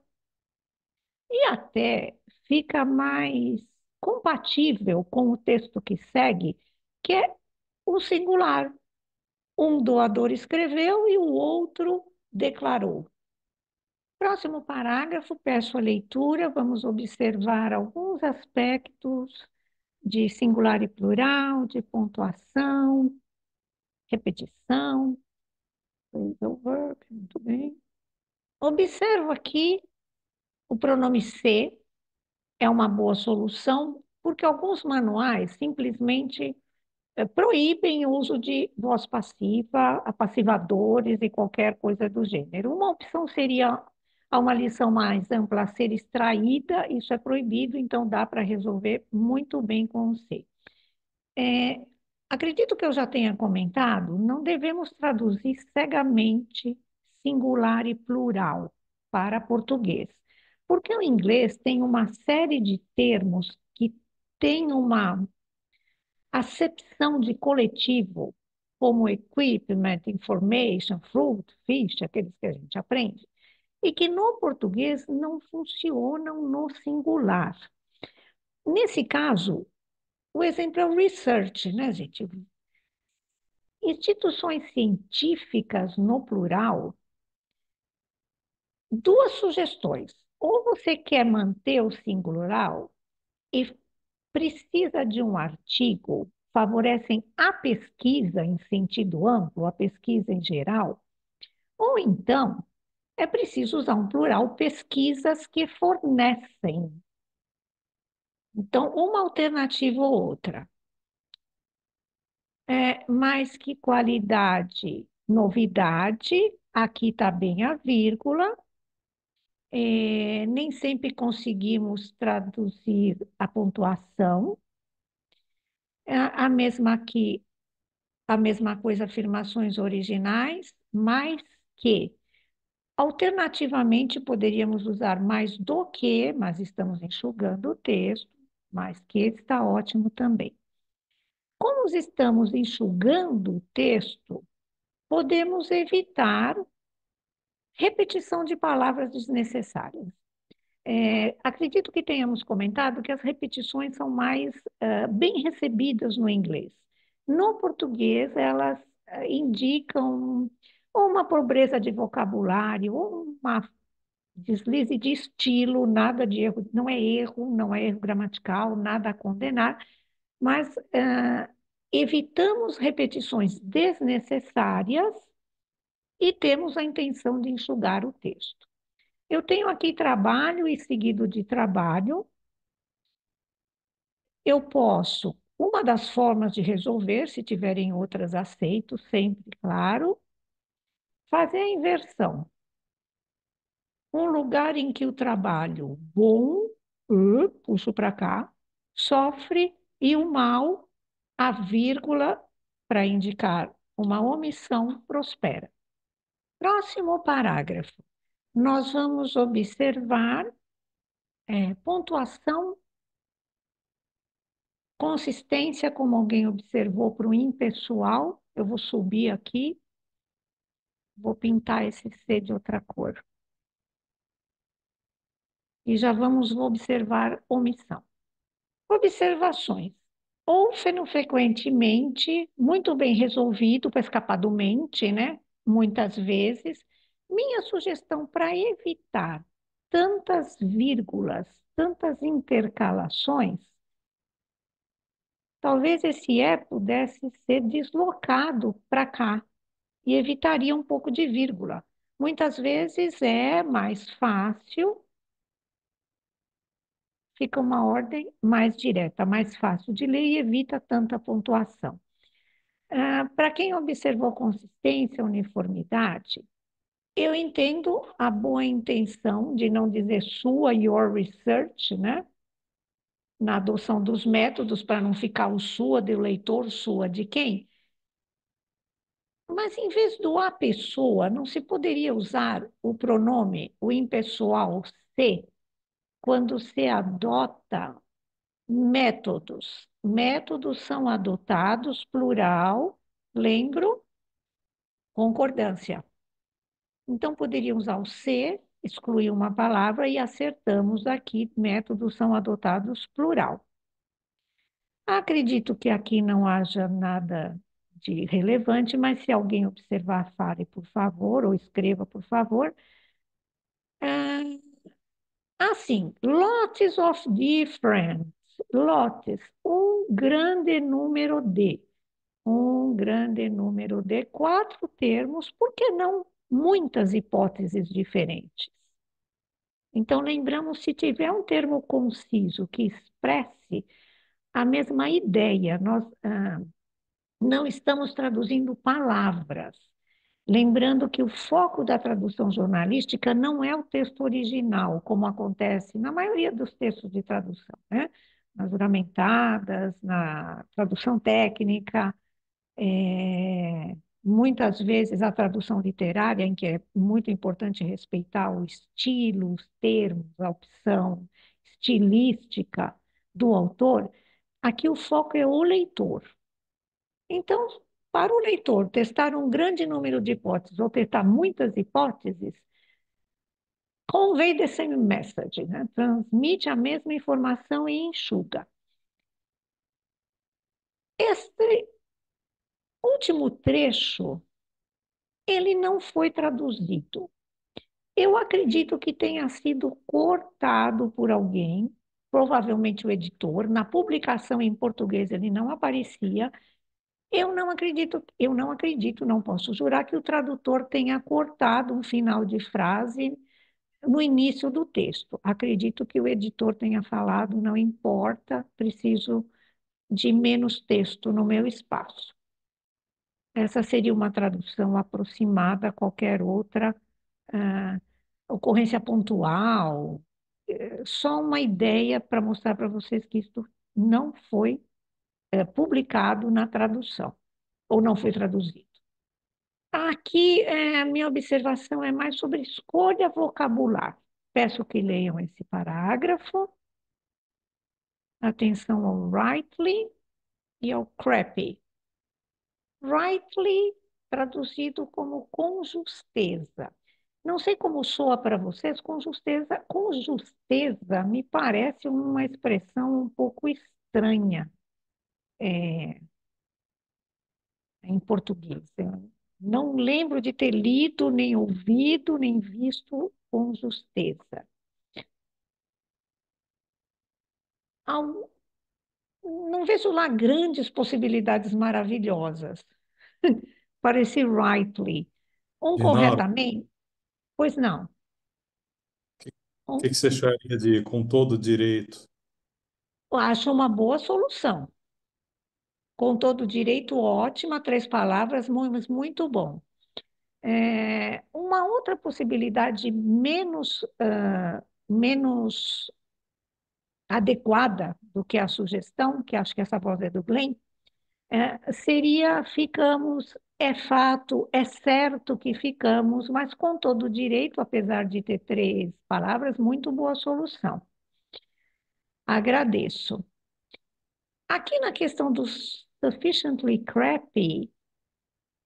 E até fica mais compatível com o texto que segue, que é o singular. Um doador escreveu e o outro declarou. Próximo parágrafo, peço a leitura, vamos observar alguns aspectos de singular e plural, de pontuação, repetição, phrasal verb, muito bem. Observo aqui o pronome se, é uma boa solução, porque alguns manuais simplesmente proíbem o uso de voz passiva, apassivadores e qualquer coisa do gênero. Uma opção seria a uma lição mais ampla a ser extraída, isso é proibido, então dá para resolver muito bem com o C. Acredito que eu já tenha comentado, não devemos traduzir cegamente singular e plural para português, porque o inglês tem uma série de termos que têm uma acepção de coletivo, como equipment, information, fruit, fish, aqueles que a gente aprende, e que no português não funcionam no singular. Nesse caso, o exemplo é o research, né, gente? Instituições científicas no plural, duas sugestões. Ou você quer manter o singular e precisa de um artigo, favorecem a pesquisa em sentido amplo, a pesquisa em geral, ou então é preciso usar um plural, pesquisas que fornecem. Então, uma alternativa ou outra. Mais que qualidade, novidade, aqui está bem a vírgula, nem sempre conseguimos traduzir a pontuação, a mesma aqui, a mesma coisa, afirmações originais, mais que. Alternativamente, poderíamos usar mais do que, mas estamos enxugando o texto, mais que está ótimo também. Como estamos enxugando o texto, podemos evitar repetição de palavras desnecessárias. Acredito que tenhamos comentado que as repetições são mais bem recebidas no inglês. No português, elas indicam ou uma pobreza de vocabulário, ou uma deslize de estilo, nada de erro, não é erro gramatical, nada a condenar, mas evitamos repetições desnecessárias e temos a intenção de enxugar o texto. Eu tenho aqui trabalho e seguido de trabalho. Eu posso, uma das formas de resolver, se tiverem outras, aceito, sempre, claro, fazer a inversão. Um lugar em que o trabalho bom, puxo para cá, sofre e o mal, a vírgula, para indicar uma omissão, prospera. Próximo parágrafo. Nós vamos observar pontuação, consistência, como alguém observou para o impessoal. Eu vou subir aqui, vou pintar esse C de outra cor. E já vamos observar omissão. Observações. Ou frequentemente, muito bem resolvido para escapar do mente, né? Muitas vezes. Minha sugestão para evitar tantas vírgulas, tantas intercalações, talvez esse é pudesse ser deslocado para cá e evitaria um pouco de vírgula. Muitas vezes é mais fácil, fica uma ordem mais direta, mais fácil de ler e evita tanta pontuação. Para quem observou consistência, uniformidade, eu entendo a boa intenção de não dizer sua, your research, né? Na adoção dos métodos, para não ficar o sua do leitor, sua de quem. Mas em vez do a pessoa, não se poderia usar o pronome, o impessoal se, quando se adota métodos. Métodos são adotados, plural, lembro, concordância. Então, poderia usar o se, excluir uma palavra e acertamos aqui, métodos são adotados plural. Acredito que aqui não haja nada de relevante, mas se alguém observar, fale, por favor, ou escreva, por favor. Assim, lots of different, lotes, um grande número de quatro termos, por que não muitas hipóteses diferentes? Então, lembramos, se tiver um termo conciso que expresse a mesma ideia, nós não estamos traduzindo palavras. Lembrando que o foco da tradução jornalística não é o texto original, como acontece na maioria dos textos de tradução, né? Nas juramentadas, na tradução técnica, muitas vezes a tradução literária, em que é muito importante respeitar o estilo, os termos, a opção estilística do autor, aqui o foco é o leitor. Então, para o leitor testar um grande número de hipóteses ou testar muitas hipóteses, convey the same message, né? Transmite a mesma informação e enxuga. Este último trecho, ele não foi traduzido. Eu acredito que tenha sido cortado por alguém, provavelmente o editor. Na publicação em português ele não aparecia. Eu não acredito, não posso jurar que o tradutor tenha cortado um final de frase no início do texto. Acredito que o editor tenha falado, não importa, preciso de menos texto no meu espaço. Essa seria uma tradução aproximada a qualquer outra ocorrência pontual, só uma ideia para mostrar para vocês que isso não foi publicado na tradução, ou não foi traduzido. Aqui, a minha observação é mais sobre escolha vocabular. Peço que leiam esse parágrafo. Atenção ao rightly e ao crappy. Rightly, traduzido como com justeza. Não sei como soa para vocês, com justeza. Com justeza me parece uma expressão um pouco estranha em português. Eu não lembro de ter lido, nem ouvido, nem visto com justeza. Não vejo lá grandes possibilidades maravilhosas para esse rightly. Dinara, Corretamente, pois não. que você acharia de com todo direito? Eu acho uma boa solução. Com todo direito, ótima, três palavras, mas muito bom. Uma outra possibilidade menos adequada do que a sugestão, que acho que essa voz é do Glenn, seria ficamos, é fato, é certo que ficamos, mas com todo o direito, apesar de ter 3 palavras, muito boa solução. Agradeço. Aqui na questão do sufficiently crappy,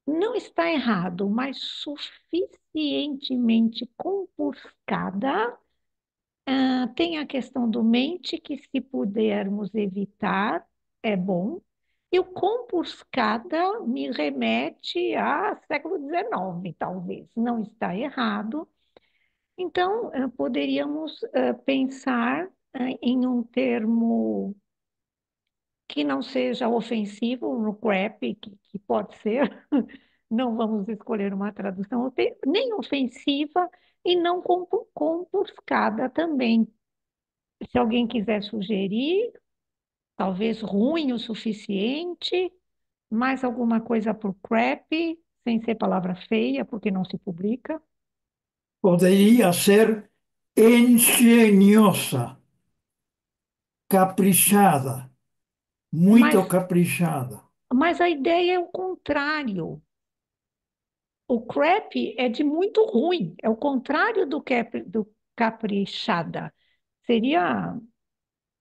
não está errado, mas suficientemente compuscada. Tem a questão do mente, que se pudermos evitar, é bom. E o compuscada me remete a século XIX, talvez. Não está errado. Então, poderíamos pensar em um termo que não seja ofensivo, no crap, que pode ser. Não vamos escolher uma tradução nem ofensiva e não compuscada também. Se alguém quiser sugerir, talvez ruim o suficiente, mais alguma coisa para o crap, sem ser palavra feia, porque não se publica. Poderia ser engenhosa, caprichada, muito Mas, caprichada. mas a ideia é o contrário. O crap é de muito ruim, é o contrário do caprichada. Seria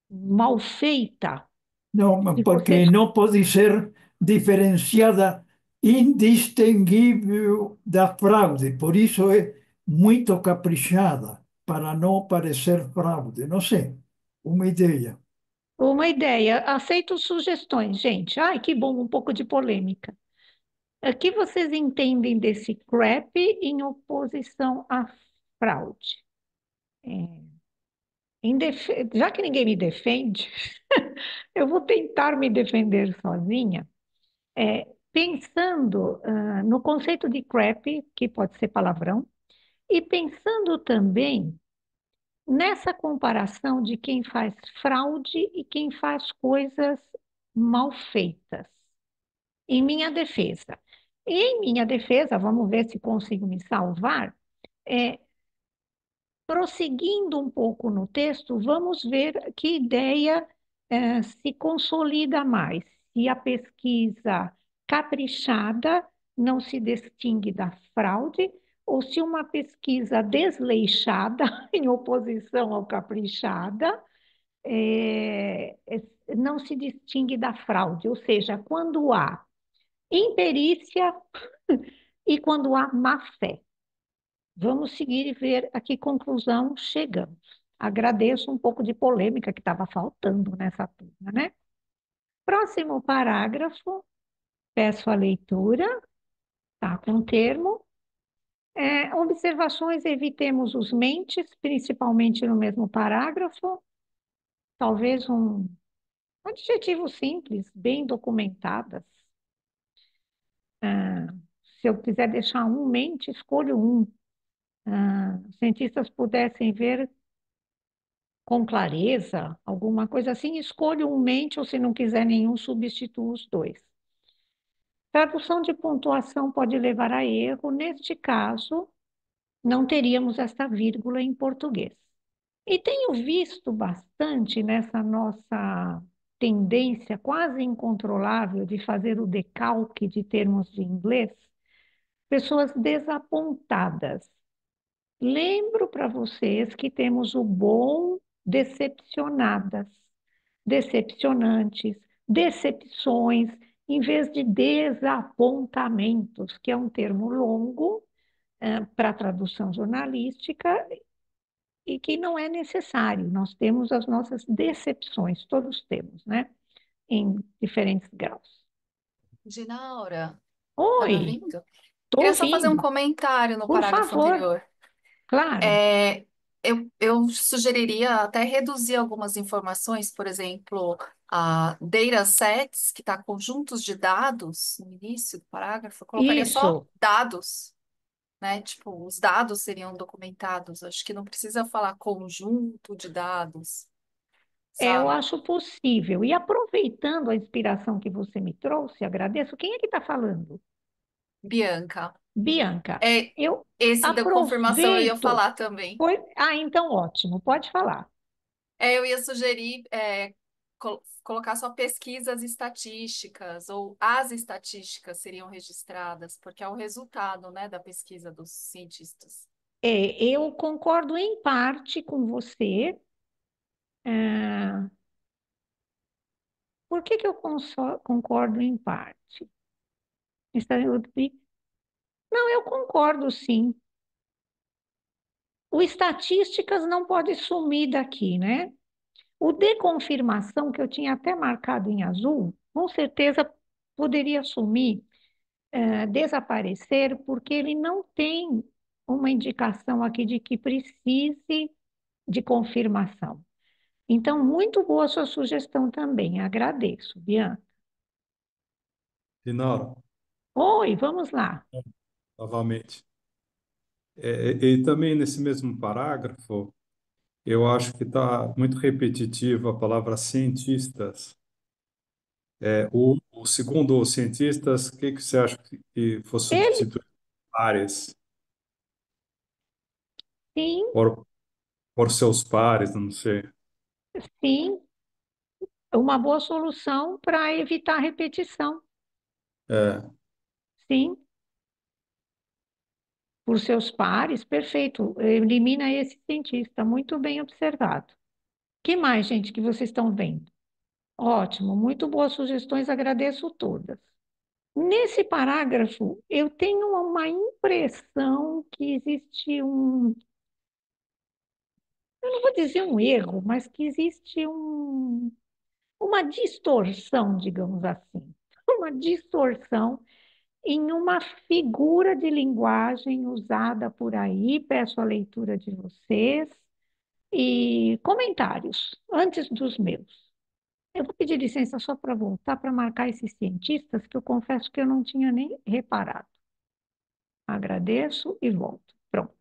mal feita. Não, Se você porque não pode ser diferenciada, indistinguível da fraude. Por isso é muito caprichada, para não parecer fraude. Não sei, uma ideia. Uma ideia, aceito sugestões, gente. Ai, que bom, um pouco de polêmica. O que vocês entendem desse crap em oposição à fraude? Já que ninguém me defende, eu vou tentar me defender sozinha, pensando no conceito de crap, que pode ser palavrão, e pensando também nessa comparação de quem faz fraude e quem faz coisas mal feitas. Em minha defesa. E em minha defesa, vamos ver se consigo me salvar, é, prosseguindo um pouco no texto, vamos ver que ideia se consolida mais. Se a pesquisa caprichada não se distingue da fraude, ou se uma pesquisa desleixada, em oposição ao caprichada, não se distingue da fraude. Ou seja, quando há imperícia e quando há má fé. Vamos seguir e ver a que conclusão chegamos. Agradeço um pouco de polêmica que estava faltando nessa turma, né? Próximo parágrafo, peço a leitura, tá com o termo. Observações, evitemos os mentes, principalmente no mesmo parágrafo. Talvez um adjetivo simples, bem documentadas. Se eu quiser deixar um mente, escolho um. Cientistas pudessem ver com clareza, alguma coisa assim, escolha um mente, ou se não quiser nenhum, substitua os dois. Tradução de pontuação pode levar a erro. Neste caso, não teríamos esta vírgula em português. E tenho visto bastante nessa nossa tendência quase incontrolável de fazer o decalque de termos de inglês, pessoas desapontadas. Lembro para vocês que temos o bom decepcionadas, decepcionantes, decepções, em vez de desapontamentos, que é um termo longo para tradução jornalística e que não é necessário. Nós temos as nossas decepções, todos temos, né? Em diferentes graus. Ginaura, tá me Oi, ouvindo? estou Queria só fazer um ouvindo. comentário no Por parágrafo favor, anterior. claro. É, eu sugeriria até reduzir algumas informações, por exemplo, a datasets, que está conjuntos de dados, no início do parágrafo, eu colocaria só Isso. dados, né? Tipo, os dados seriam documentados. Acho que não precisa falar conjunto de dados, Eu sabe? acho possível. E aproveitando a inspiração que você me trouxe, agradeço. Quem é que está falando? Bianca. Bianca, É, eu esse da confirmação eu ia aproveito. falar também. Ah, então ótimo, pode falar. Eu ia sugerir colocar só pesquisas estatísticas ou as estatísticas seriam registradas, porque é o resultado, né, da pesquisa dos cientistas. Eu concordo em parte com você. Ah, por que que eu concordo em parte? Não, eu concordo sim. O estatísticas não pode sumir daqui, né? O de confirmação, que eu tinha até marcado em azul, com certeza poderia sumir, desaparecer, porque ele não tem uma indicação aqui de que precise de confirmação. Então, muito boa sua sugestão também, agradeço, Bianca. Dinara, Oi, vamos lá. novamente. E também nesse mesmo parágrafo, eu acho que está muito repetitivo a palavra cientistas. O segundo os cientistas, o que que você acha que fosse Ele, substituir pares sim, por, por seus pares, não sei. sim, uma boa solução para evitar repetição, É, sim. Por seus pares, perfeito. Elimina esse cientista, muito bem observado. Que mais, gente, que vocês estão vendo? Ótimo, muito boas sugestões, agradeço todas. Nesse parágrafo, eu tenho uma impressão que existe eu não vou dizer um erro, mas que existe uma distorção, digamos assim. Uma distorção em uma figura de linguagem usada por aí. Peço a leitura de vocês e comentários antes dos meus. Eu vou pedir licença só para voltar para marcar esses cientistas, que eu confesso que eu não tinha nem reparado. Agradeço e volto. Pronto.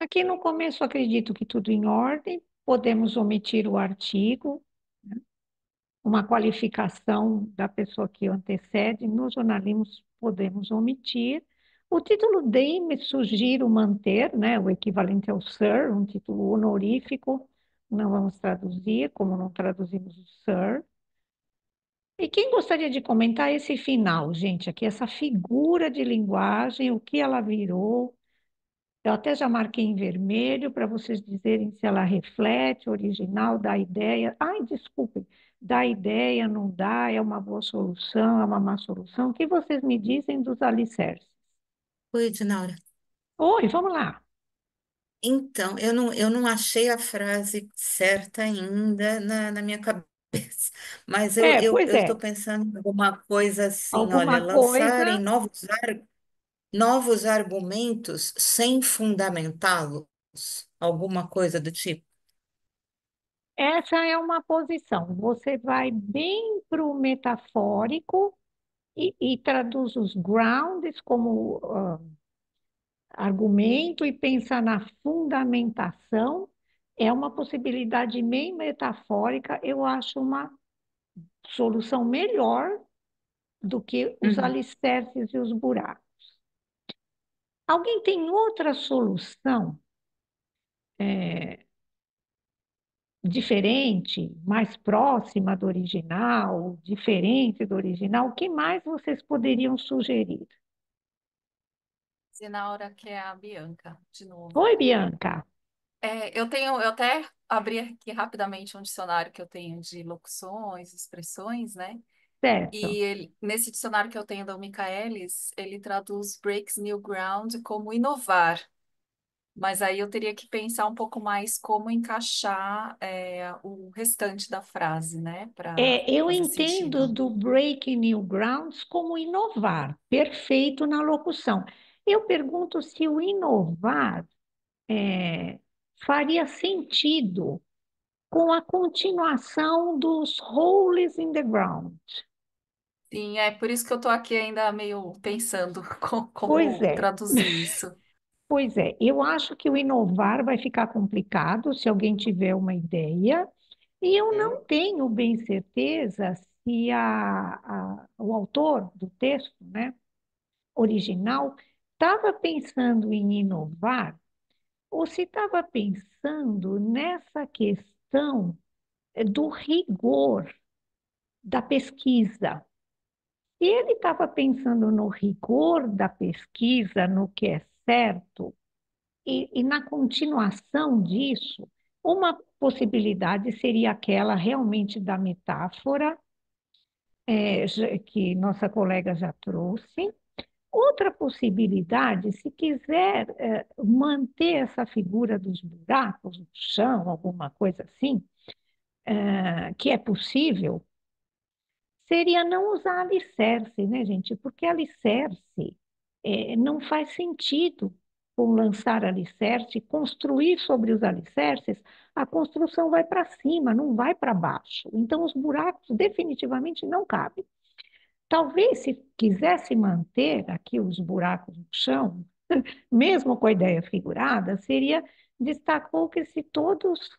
Aqui no começo, acredito que tudo em ordem. Podemos omitir o artigo, né? Uma qualificação da pessoa que o antecede. No jornalismo, podemos omitir. O título Dame sugiro manter, né? O equivalente ao Sir, um título honorífico. Não vamos traduzir, como não traduzimos o Sir. E quem gostaria de comentar esse final, gente, aqui, essa figura de linguagem, o que ela virou? Eu até já marquei em vermelho para vocês dizerem se ela reflete, original, dá ideia. Ai, desculpem, dá ideia, não dá, é uma boa solução, é uma má solução. O que vocês me dizem dos alicerces? Oi, Dinaura. Oi, vamos lá. Então, eu não achei a frase certa ainda na minha cabeça, mas eu É, eu pois eu estou é, pensando em alguma coisa assim, olha, alguma coisa. lançarem novos argumentos sem fundamentá-los, alguma coisa do tipo. Essa é uma posição. Você vai bem para o metafórico e traduz os grounds como argumento e pensa na fundamentação. É uma possibilidade meio metafórica. Eu acho uma solução melhor do que os Uhum. alicerces e os buracos. Alguém tem outra solução diferente, mais próxima do original, diferente do original? O que mais vocês poderiam sugerir? Zinaura, que é a Bianca, de novo. Oi, Bianca. Eu até abri aqui rapidamente um dicionário que eu tenho de locuções, expressões, né? Certo. E nesse dicionário que eu tenho da Michaelis, ele traduz breaks new ground como inovar. Mas aí eu teria que pensar um pouco mais como encaixar o restante da frase, né? Para Eu fazer entendo sentido. do Breaking New Grounds como inovar, perfeito na locução. Eu pergunto se o inovar faria sentido com a continuação dos Holes in the Ground. Sim, é por isso que eu estou aqui ainda meio pensando Pois como é, traduzir isso. pois é. Eu acho que o inovar vai ficar complicado se alguém tiver uma ideia, e eu não tenho bem certeza se o autor do texto, né? original estava pensando em inovar ou se estava pensando nessa questão do rigor da pesquisa. Se ele estava pensando no rigor da pesquisa, no que é certo, e na continuação disso, uma possibilidade seria aquela realmente da metáfora, que nossa colega já trouxe. Outra possibilidade, se quiser manter essa figura dos buracos no chão, alguma coisa assim, que é possível, seria não usar alicerce, né, gente? Porque alicerce não faz sentido com lançar alicerce, construir sobre os alicerces, a construção vai para cima, não vai para baixo. Então, os buracos definitivamente não cabem. Talvez, se quisesse manter aqui os buracos no chão, mesmo com a ideia figurada, seria, destacou que se todos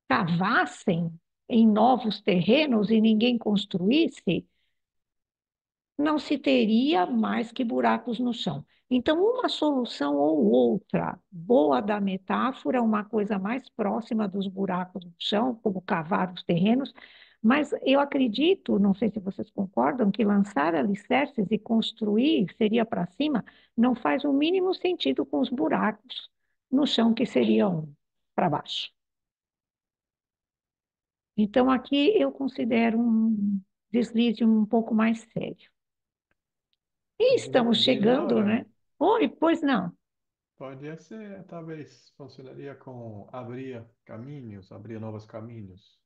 cavassem em novos terrenos e ninguém construísse, não se teria mais que buracos no chão. Então, uma solução ou outra, boa da metáfora, uma coisa mais próxima dos buracos no chão, como cavar os terrenos, mas eu acredito, não sei se vocês concordam, que lançar alicerces e construir seria para cima, não faz o mínimo sentido com os buracos no chão que seriam para baixo. Então, aqui eu considero um deslize um pouco mais sério. E estamos chegando, Laura, né? Oi, pois não. podia ser, talvez, funcionaria com abrir novos caminhos.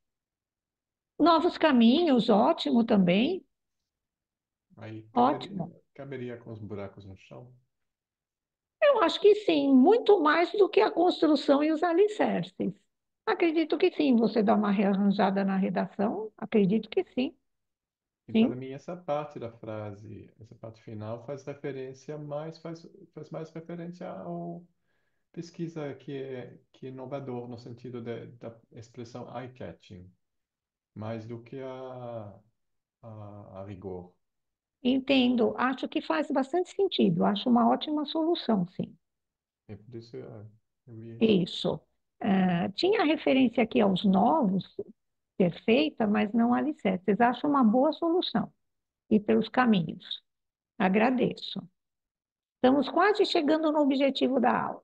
Novos caminhos, ótimo também, Aí ótimo. caberia com os buracos no chão. Eu acho que sim, muito mais do que a construção e os alicerces. Acredito que sim, você dá uma rearranjada na redação, acredito que sim, E para sim. mim essa parte da frase, essa parte final faz mais referência ao pesquisa que é inovador no sentido da expressão eye-catching, mais do que a rigor. Entendo, acho que faz bastante sentido, acho uma ótima solução, sim. E por isso eu vi. Isso. Tinha referência aqui aos novos, perfeita, mas não alicerces. Acho uma boa solução, e pelos caminhos. Agradeço. Estamos quase chegando no objetivo da aula,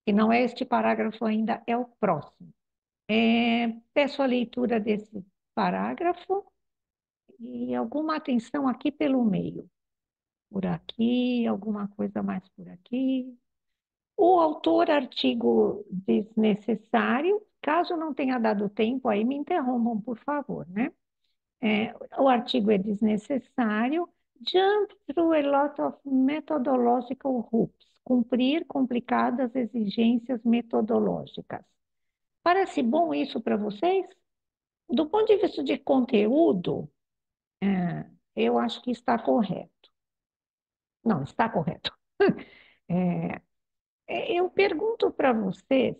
que não é este parágrafo ainda, é o próximo. Peço a leitura desse parágrafo e alguma atenção aqui pelo meio. Por aqui, alguma coisa mais por aqui. O autor, artigo desnecessário, caso não tenha dado tempo, aí me interrompam, por favor, né? O artigo é desnecessário. Jump through a lot of methodological hoops. Cumprir complicadas exigências metodológicas. Parece bom isso para vocês? Do ponto de vista de conteúdo, eu acho que está correto. Não, está correto. Eu pergunto para vocês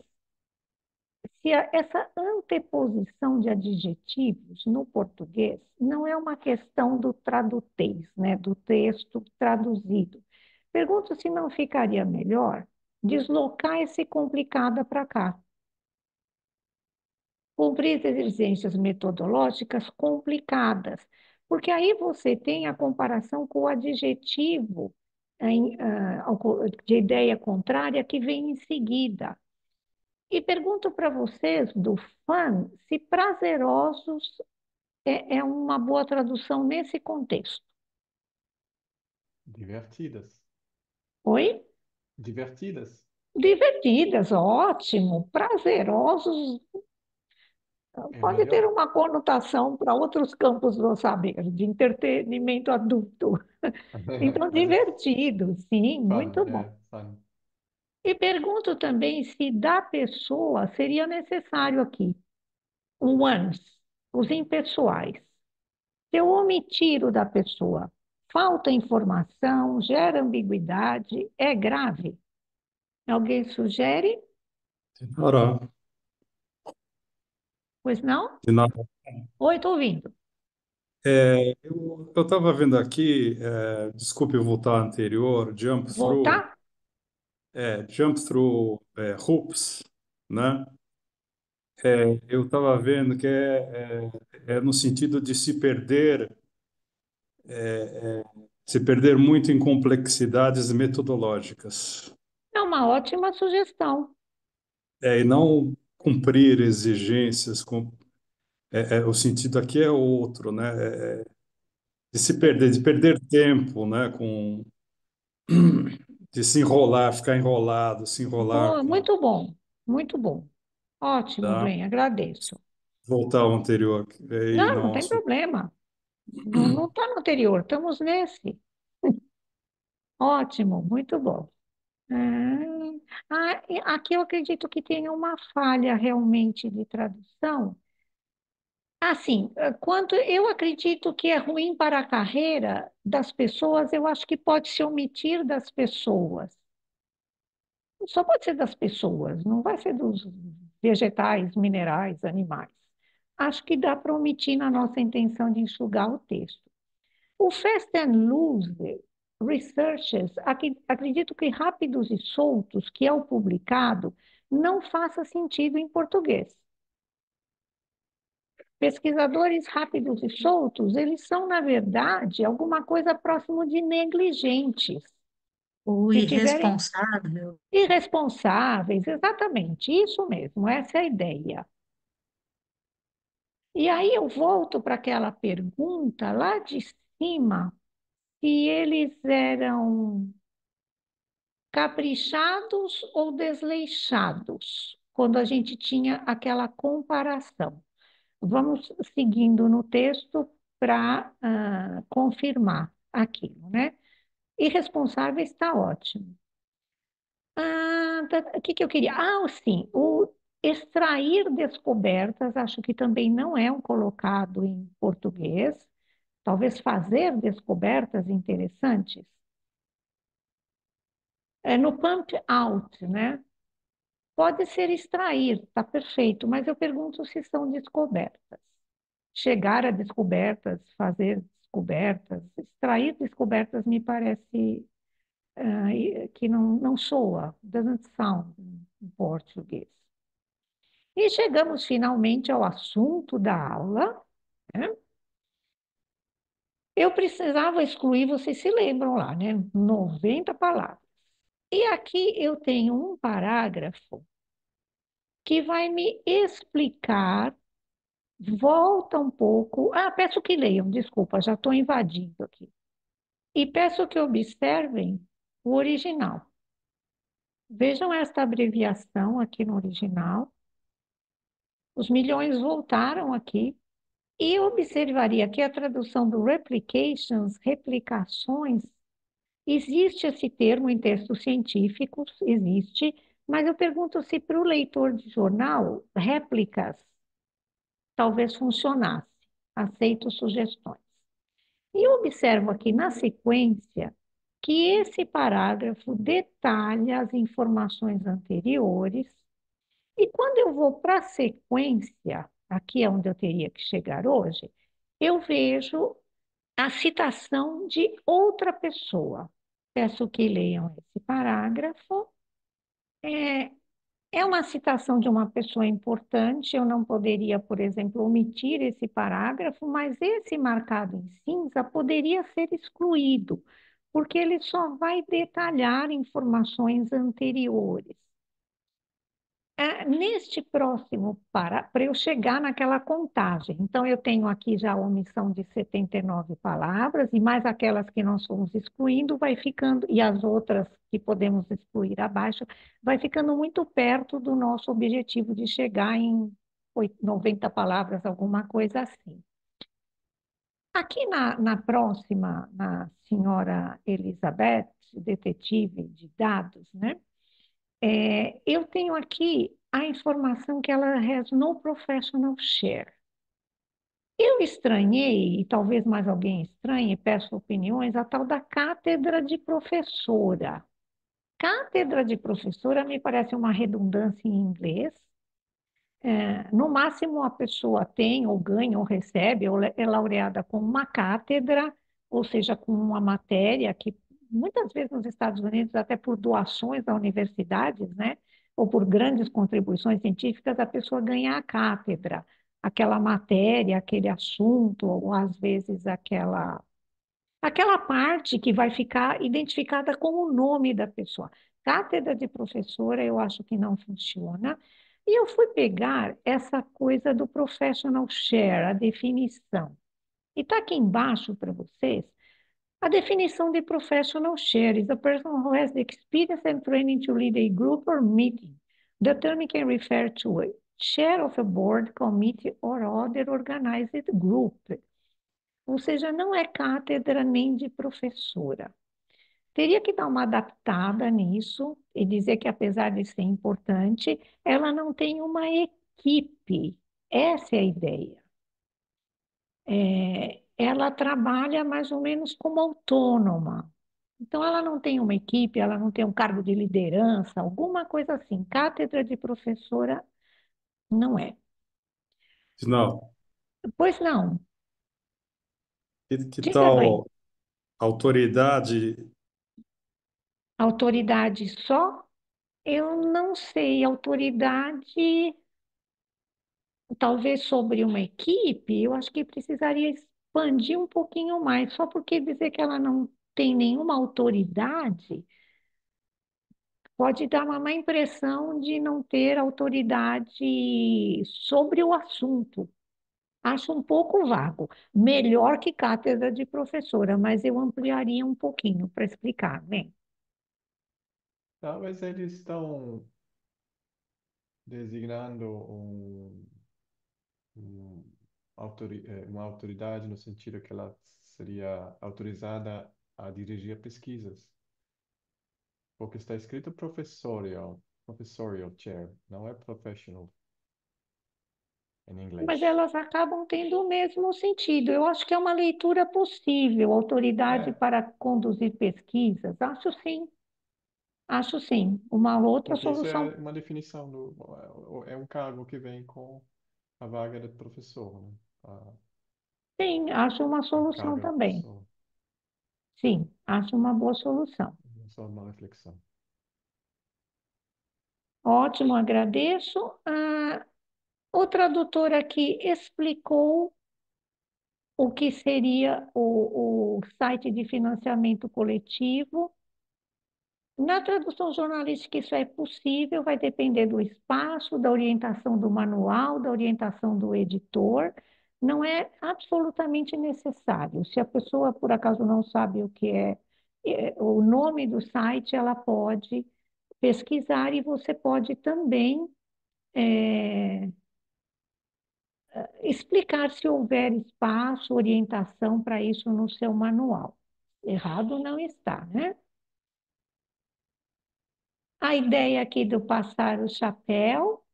se essa anteposição de adjetivos no português não é uma questão do tradutez, né, do texto traduzido. Pergunto se não ficaria melhor deslocar esse complicada para cá. Cumprir exigências metodológicas complicadas, porque aí você tem a comparação com o adjetivo de ideia contrária que vem em seguida. E pergunto para vocês, do fã, se prazerosos é uma boa tradução nesse contexto. Divertidas. Oi? Divertidas. Divertidas, ótimo. Prazerosos É pode ter melhor. uma conotação para outros campos do saber, de entretenimento adulto. Então, Mas é divertido, sim, muito bom. fun. E pergunto também se da pessoa seria necessário aqui, o once, os impessoais. Se eu omitir o da pessoa, falta informação, gera ambiguidade, é grave. Alguém sugere? Sinara, Pois não? Sinara, Oi, estou ouvindo. Eu estava vendo aqui, desculpe eu voltar ao anterior, Voltar? jump through hoops, né? Eu estava vendo que é no sentido de se perder muito em complexidades metodológicas, É uma ótima sugestão. e não cumprir exigências. O sentido aqui é outro, né? De perder tempo, né? De se enrolar, ficar enrolado, se enrolar Boa, muito bom, muito bom. Ótimo, tá? Glenn, agradeço. Voltar ao anterior, e Não, não não. tem problema. Não, não está no anterior, estamos nesse. Ótimo, muito bom. E aqui eu acredito que tenha uma falha realmente de tradução. Assim, quanto eu acredito que é ruim para a carreira das pessoas, eu acho que pode se omitir das pessoas. Só pode ser das pessoas, não vai ser dos vegetais, minerais, animais. Acho que dá para omitir na nossa intenção de enxugar o texto. O Fast and Loose Researches, acredito que rápidos e soltos, que é o publicado, não faça sentido em português. Pesquisadores rápidos e soltos, eles são, na verdade, alguma coisa próximo de negligentes. O Se tiverem irresponsável. irresponsáveis, exatamente, isso mesmo, essa é a ideia. E aí eu volto para aquela pergunta lá de cima, se eles eram caprichados ou desleixados, quando a gente tinha aquela comparação. Vamos seguindo no texto para confirmar aquilo, né? Irresponsável está ótimo. O que que eu queria? Sim, o extrair descobertas, acho que também não é um colocado em português. Talvez fazer descobertas interessantes. No pump out, né? Pode ser extrair, está perfeito, mas eu pergunto se são descobertas. Chegar a descobertas, fazer descobertas, extrair descobertas me parece que não soa, doesn't sound em português. E chegamos finalmente ao assunto da aula, né? Eu precisava excluir, vocês se lembram lá, né? 90 palavras. E aqui eu tenho um parágrafo que vai me explicar, volta um pouco. Peço que leiam, desculpa, já estou invadindo aqui. E peço que observem o original. Vejam esta abreviação aqui no original. Os milhões voltaram aqui. E observaria que a tradução do replications, replicações, existe esse termo em textos científicos, existe, mas eu pergunto se para o leitor de jornal, réplicas talvez funcionasse. Aceito sugestões. E observo aqui na sequência que esse parágrafo detalha as informações anteriores, e quando eu vou para a sequência, aqui é onde eu teria que chegar hoje, eu vejo a citação de outra pessoa. Peço que leiam esse parágrafo. É, é uma citação de uma pessoa importante, eu não poderia, por exemplo, omitir esse parágrafo, mas esse marcado em cinza poderia ser excluído, porque ele só vai detalhar informações anteriores. Neste próximo, para eu chegar naquela contagem, então eu tenho aqui já a omissão de 79 palavras, e mais aquelas que nós fomos excluindo, vai ficando, e as outras que podemos excluir abaixo, vai ficando muito perto do nosso objetivo de chegar em 90 palavras, alguma coisa assim. Aqui na próxima, na senhora Elizabeth, detetive de dados, né? Eu tenho aqui a informação que ela has no professional share. Eu estranhei, e talvez mais alguém estranhe, peço opiniões, a tal da cátedra de professora. Cátedra de professora me parece uma redundância em inglês. No máximo, a pessoa tem, ou ganha, ou recebe, ou é laureada com uma cátedra, ou seja, com uma matéria que, muitas vezes nos Estados Unidos, até por doações a universidades, né, ou por grandes contribuições científicas, a pessoa ganha a cátedra, aquela matéria, aquele assunto, ou às vezes aquela parte que vai ficar identificada com o nome da pessoa. Cátedra de professora, eu acho que não funciona. E eu fui pegar essa coisa do professional share, a definição. E está aqui embaixo para vocês a definição de professional share is a person who has the experience and training to lead a group or meeting. The term can refer to a chair of a board, committee, or other organized group. Ou seja, não é cátedra nem de professora. Teria que dar uma adaptada nisso e dizer que, apesar de ser importante, ela não tem uma equipe. Essa é a ideia. Ela trabalha mais ou menos como autônoma. Então, ela não tem uma equipe, ela não tem um cargo de liderança, alguma coisa assim. Cátedra de professora não é. Não. Pois não, Que diga bem. tal autoridade? Autoridade só? Eu não sei. Autoridade, talvez sobre uma equipe, eu acho que precisaria expandir um pouquinho mais. Só porque dizer que ela não tem nenhuma autoridade pode dar uma má impressão de não ter autoridade sobre o assunto. Acho um pouco vago. Melhor que cátedra de professora, mas eu ampliaria um pouquinho para explicar, né? Talvez eles estão designando uma autoridade no sentido que ela seria autorizada a dirigir pesquisas. Porque está escrito professorial chair, não é professional em Mas inglês. elas acabam tendo o mesmo sentido. Eu acho que é uma leitura possível, autoridade É, para conduzir pesquisas. Acho sim, acho sim. Uma outra porque isso solução, é uma definição é um cargo que vem com a vaga de professor, né? sim, acho uma A solução carga de também. professor. Sim, acho uma boa solução. É só uma reflexão. Ótimo, agradeço. O tradutor aqui explicou o que seria o site de financiamento coletivo. Na tradução jornalística, isso é possível, vai depender do espaço, da orientação do manual, da orientação do editor. Não é absolutamente necessário. Se a pessoa, por acaso, não sabe o que é o nome do site, ela pode pesquisar e você pode também é, explicar se houver espaço, orientação para isso no seu manual. Errado não está, né? A ideia aqui do passar o chapéu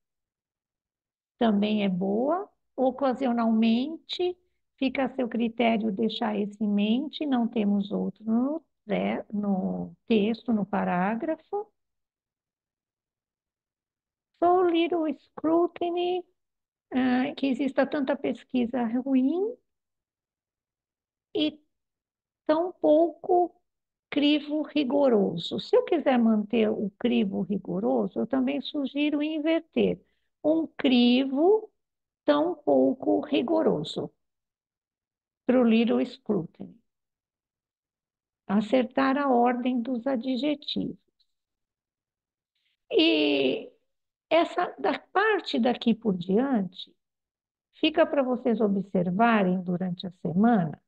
também é boa. Ocasionalmente, fica a seu critério deixar isso em mente, não temos outro no texto, no parágrafo. So little scrutiny, que exista tanta pesquisa ruim e tão pouco crivo rigoroso. Se eu quiser manter o crivo rigoroso, eu também sugiro inverter. Um crivo tão pouco rigoroso para o little scrutiny. Acertar a ordem dos adjetivos. E essa da parte daqui por diante fica para vocês observarem durante a semana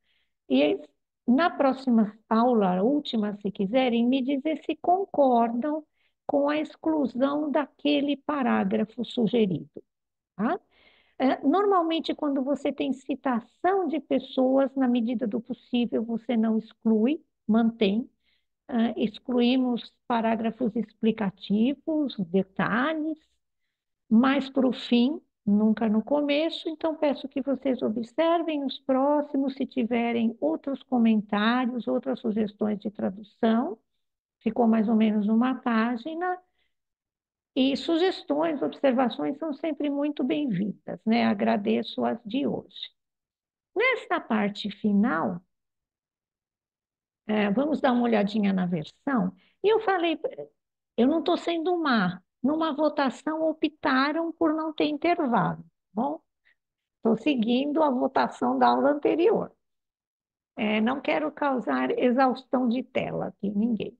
e na próxima aula, a última, se quiserem, me dizer se concordam com a exclusão daquele parágrafo sugerido. Tá? Normalmente, quando você tem citação de pessoas, na medida do possível, você não exclui, mantém. Excluímos parágrafos explicativos, detalhes, mais para o fim, nunca no começo. Então, peço que vocês observem os próximos, se tiverem outros comentários, outras sugestões de tradução. Ficou mais ou menos uma página. E sugestões, observações são sempre muito bem-vindas, né? Agradeço as de hoje. Nesta parte final, vamos dar uma olhadinha na versão. E eu falei, eu não estou sendo má. Numa votação optaram por não ter intervalo, tá bom? Estou seguindo a votação da aula anterior. Não quero causar exaustão de tela aqui, ninguém.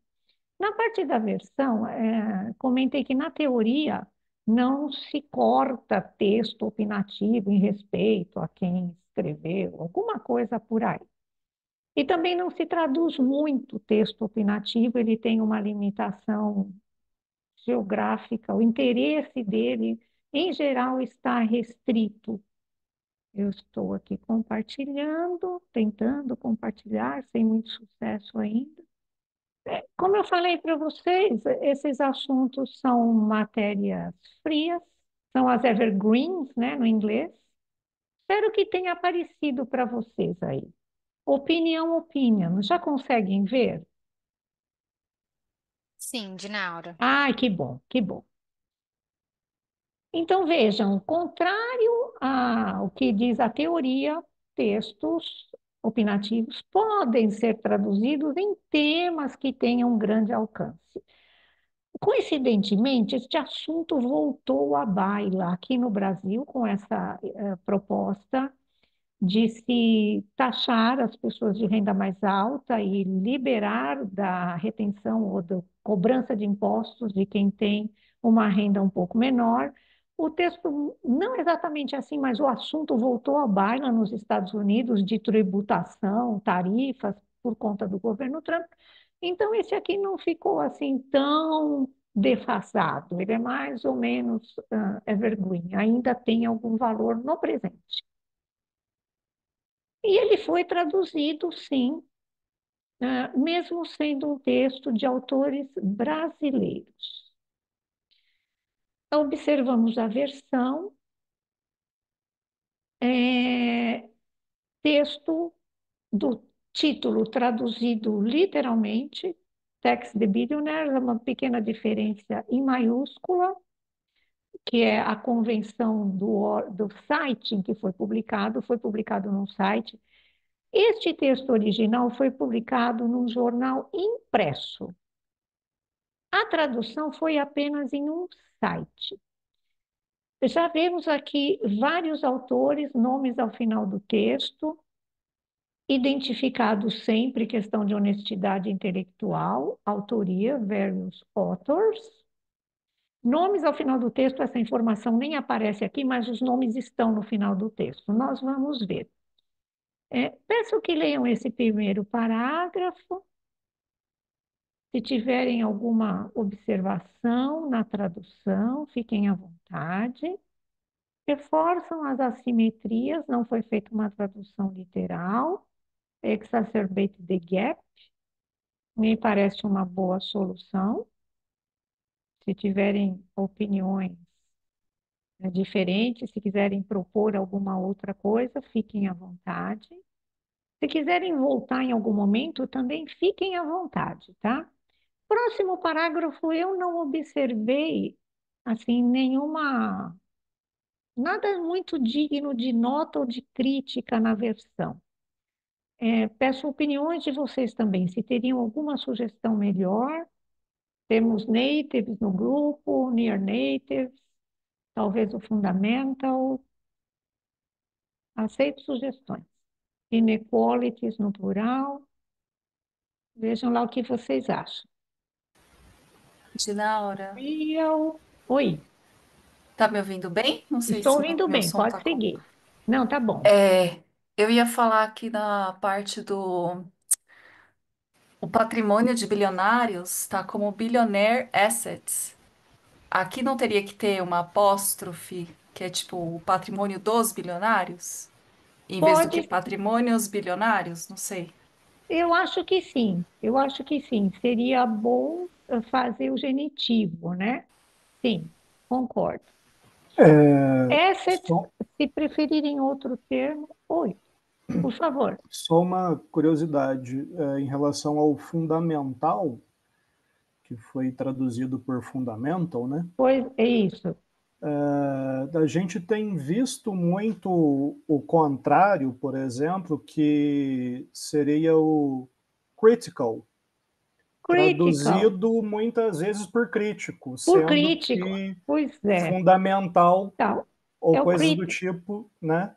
Na parte da versão, comentei que na teoria não se corta texto opinativo em respeito a quem escreveu, alguma coisa por aí. E também não se traduz muito texto opinativo, ele tem uma limitação geográfica, o interesse dele, em geral, está restrito. Eu estou aqui compartilhando, tentando compartilhar, sem muito sucesso ainda. Como eu falei para vocês, esses assuntos são matérias frias, são as evergreens, né, no inglês. Espero que tenha aparecido para vocês aí. Opinião, opinion. Já conseguem ver? Sim, Dinaura. Ai, que bom, que bom. Então, vejam, contrário ao que diz a teoria, textos opinativos podem ser traduzidos em temas que tenham grande alcance. Coincidentemente, este assunto voltou à baila aqui no Brasil com essa proposta de se taxar as pessoas de renda mais alta e liberar da retenção ou da cobrança de impostos de quem tem uma renda um pouco menor. O texto, não exatamente assim, mas o assunto voltou à baila nos Estados Unidos de tributação, tarifas, por conta do governo Trump. Então, esse aqui não ficou assim tão defasado, ele é mais ou menos evergreen, ainda tem algum valor no presente. E ele foi traduzido, sim, mesmo sendo um texto de autores brasileiros. Observamos a versão, texto do título traduzido literalmente, Tax the Billionaires, uma pequena diferença em maiúscula, que é a convenção do site em que foi publicado num site. Este texto original foi publicado num jornal impresso. A tradução foi apenas em um site. Já vemos aqui vários autores, nomes ao final do texto, identificados sempre, questão de honestidade intelectual, autoria, various authors. Nomes ao final do texto, essa informação nem aparece aqui, mas os nomes estão no final do texto. Nós vamos ver. Peço que leiam esse primeiro parágrafo. Se tiverem alguma observação na tradução, fiquem à vontade. Reforçam as assimetrias, não foi feita uma tradução literal. Exacerbate the gap, me parece uma boa solução. Se tiverem opiniões diferentes, se quiserem propor alguma outra coisa, fiquem à vontade. Se quiserem voltar em algum momento, também fiquem à vontade, tá? Próximo parágrafo, eu não observei, assim, nada muito digno de nota ou de crítica na versão. Peço opiniões de vocês também, se teriam alguma sugestão melhor. Temos natives no grupo, near natives, talvez o fundamental. Aceito sugestões. Inequalities no plural. Vejam lá o que vocês acham. Dinaura, Oi, tá me ouvindo bem? Não sei estou se ouvindo meu bem, som pode tá com. seguir. Não, tá bom. Eu ia falar aqui na parte do o patrimônio de bilionários, tá como billionaire assets. Aqui não teria que ter uma apóstrofe, que é tipo o patrimônio dos bilionários, em vez do que Pode, patrimônios bilionários? Não sei. eu acho que sim, eu acho que sim. Seria bom fazer o genitivo, né? Sim, concordo. Asset, Só, se preferirem outro termo, oi, por favor. só uma curiosidade, em relação ao fundamental, que foi traduzido por Fundamental, né? Pois é isso. A gente tem visto muito o contrário, por exemplo, que seria o critical, Critical, traduzido muitas vezes por crítico, por sendo crítico. que Pois é. fundamental Tal. ou É o coisas do crítico. tipo, né?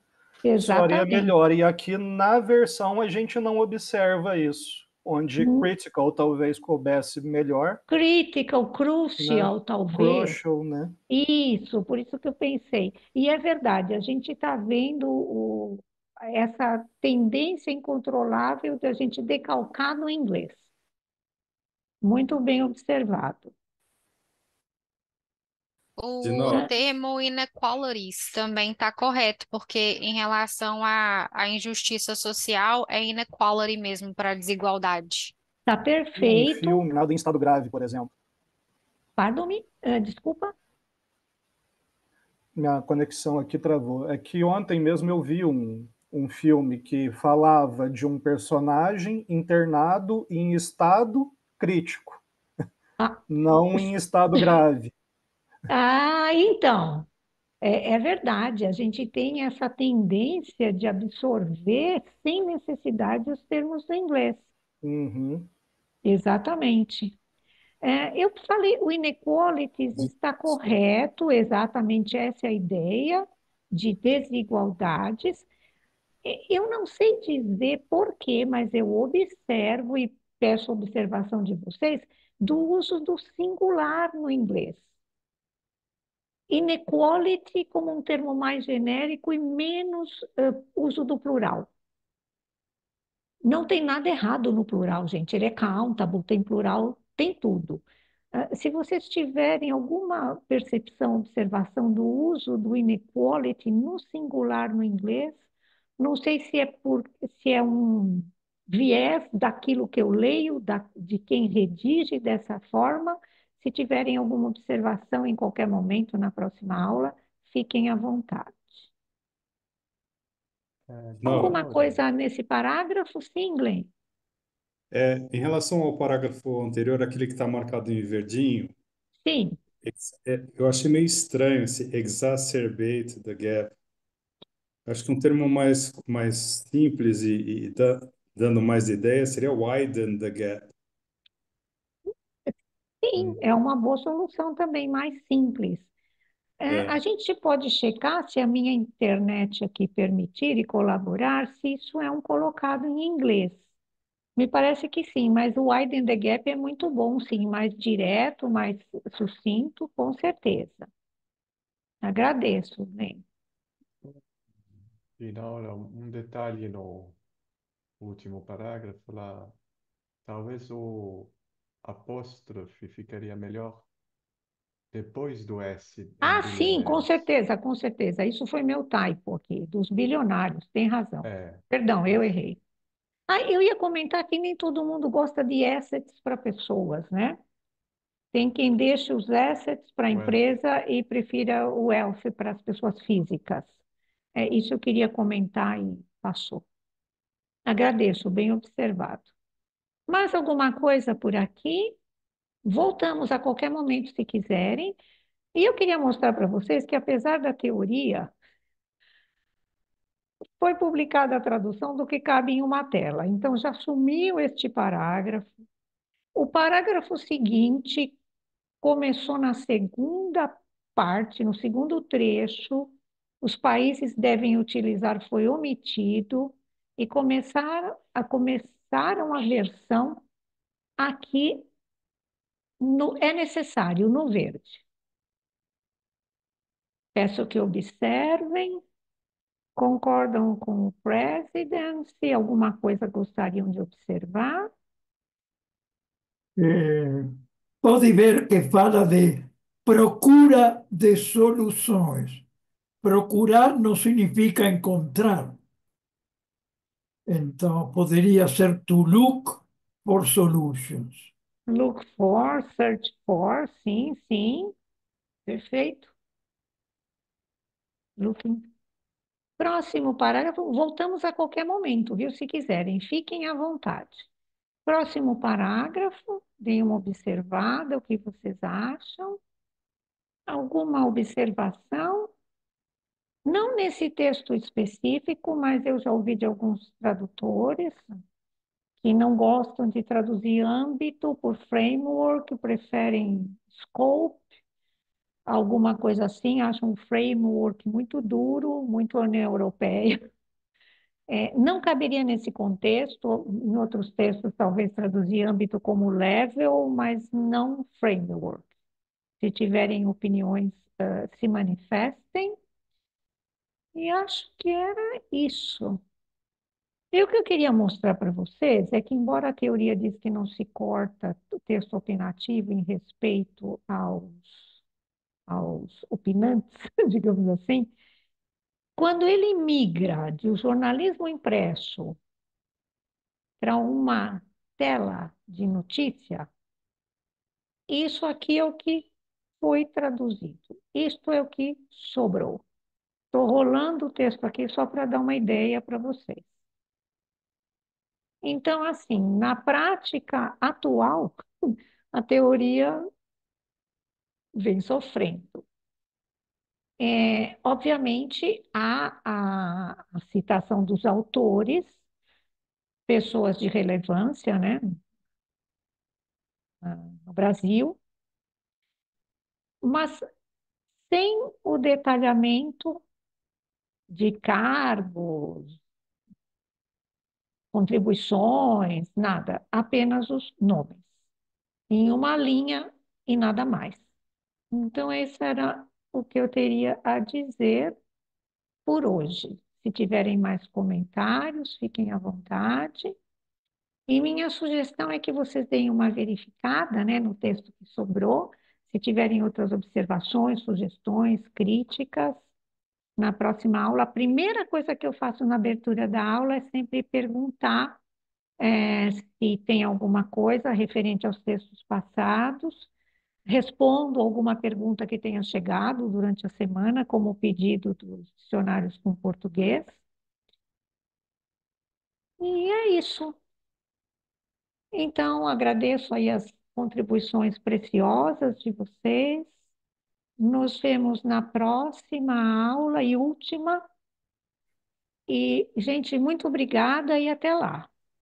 Soaria Exatamente. melhor. E aqui na versão a gente não observa isso, onde critical talvez coubesse melhor, Critical, né? crucial, talvez. Crucial, né? Isso, por isso que eu pensei. E é verdade, a gente está vendo essa tendência incontrolável de a gente decalcar no inglês. Muito bem observado. De O novo, Ah, termo inequalities também está correto, porque em relação à injustiça social, é inequality mesmo para desigualdade. tá Um perfeito. filme, nada em estado grave, por exemplo. Pardon-me, desculpa. Minha conexão aqui travou. É que ontem mesmo eu vi um filme que falava de um personagem internado em estado crítico, Ah, não em estado grave. então, é verdade, a gente tem essa tendência de absorver sem necessidade os termos do inglês. Uhum. Exatamente. Eu falei, o inequalities está correto, exatamente essa é a ideia de desigualdades. Eu não sei dizer por quê, mas eu observo e peço observação de vocês do uso do singular no inglês. Inequality como um termo mais genérico e menos uso do plural. Não tem nada errado no plural, gente. Ele é countable, tem plural, tem tudo. Se vocês tiverem alguma percepção, observação do uso do inequality no singular no inglês, não sei se é um viés daquilo que eu leio, de quem redige dessa forma. Se tiverem alguma observação em qualquer momento na próxima aula, fiquem à vontade. De não. Alguma novo, gente. coisa nesse parágrafo? Sim, Glenn? Em relação ao parágrafo anterior, aquele que está marcado em verdinho, Sim. eu achei meio estranho esse exacerbate the gap. Acho que um termo mais simples e dando mais ideia seria widen the gap. Sim, Hum. é uma boa solução também, mais simples. A É, gente pode checar se a minha internet aqui permitir e colaborar, se isso é um colocado em inglês. Me parece que sim, mas o widen the gap é muito bom, sim, mais direto, mais sucinto, com certeza. Agradeço, bem. E agora, um detalhe no último parágrafo lá, talvez o apóstrofe ficaria melhor depois do S em Ah, sim, com bilionaires. certeza, com certeza. Isso foi meu typo aqui, dos bilionários, tem razão. É, Perdão, eu isso. errei. Eu ia comentar que nem todo mundo gosta de assets para pessoas, né? Tem quem deixe os assets para a Well, empresa e prefira o wealth para as pessoas físicas. Isso eu queria comentar e passou. Agradeço, bem observado. Mais alguma coisa por aqui? Voltamos a qualquer momento, se quiserem. E eu queria mostrar para vocês que, apesar da teoria, foi publicada a tradução do que cabe em uma tela. Então, já sumiu este parágrafo. O parágrafo seguinte começou na segunda parte, no segundo trecho, os países devem utilizar foi omitido e começaram a versão aqui é necessário no verde. Peço que observem, concordam com o president, se alguma coisa gostariam de observar. Pode ver que fala de procura de soluções. Procurar não significa encontrar. Então, poderia ser to look for solutions. Look for, search for, sim, sim, perfeito. Looking. Próximo parágrafo, voltamos a qualquer momento, viu? Se quiserem, fiquem à vontade. Próximo parágrafo, deem uma observada, o que vocês acham? Alguma observação? Não nesse texto específico, mas eu já ouvi de alguns tradutores que não gostam de traduzir âmbito por framework, preferem scope, alguma coisa assim, acham um framework muito duro, muito União Europeia. Não caberia nesse contexto, em outros textos talvez traduzir âmbito como level, mas não framework. Se tiverem opiniões, se manifestem. E acho que era isso. E o que eu queria mostrar para vocês é que, embora a teoria diz que não se corta o texto opinativo em respeito aos opinantes, digamos assim, quando ele migra de um jornalismo impresso para uma tela de notícia, isso aqui é o que foi traduzido. Isto é o que sobrou. Estou rolando o texto aqui só para dar uma ideia para vocês. Então, assim, na prática atual, a teoria vem sofrendo. Obviamente, há a citação dos autores, pessoas de relevância, né, no Brasil, mas sem o detalhamento de cargos, contribuições, nada, apenas os nomes, em uma linha e nada mais. Então, esse era o que eu teria a dizer por hoje. Se tiverem mais comentários, fiquem à vontade. E minha sugestão é que vocês deem uma verificada, né, no texto que sobrou. Se tiverem outras observações, sugestões, críticas, na próxima aula, a primeira coisa que eu faço na abertura da aula é sempre perguntar se tem alguma coisa referente aos textos passados. Respondo alguma pergunta que tenha chegado durante a semana, como o pedido dos dicionários com português. E é isso. Então, agradeço aí as contribuições preciosas de vocês. Nos vemos na próxima aula e última. E, gente, muito obrigada e até lá.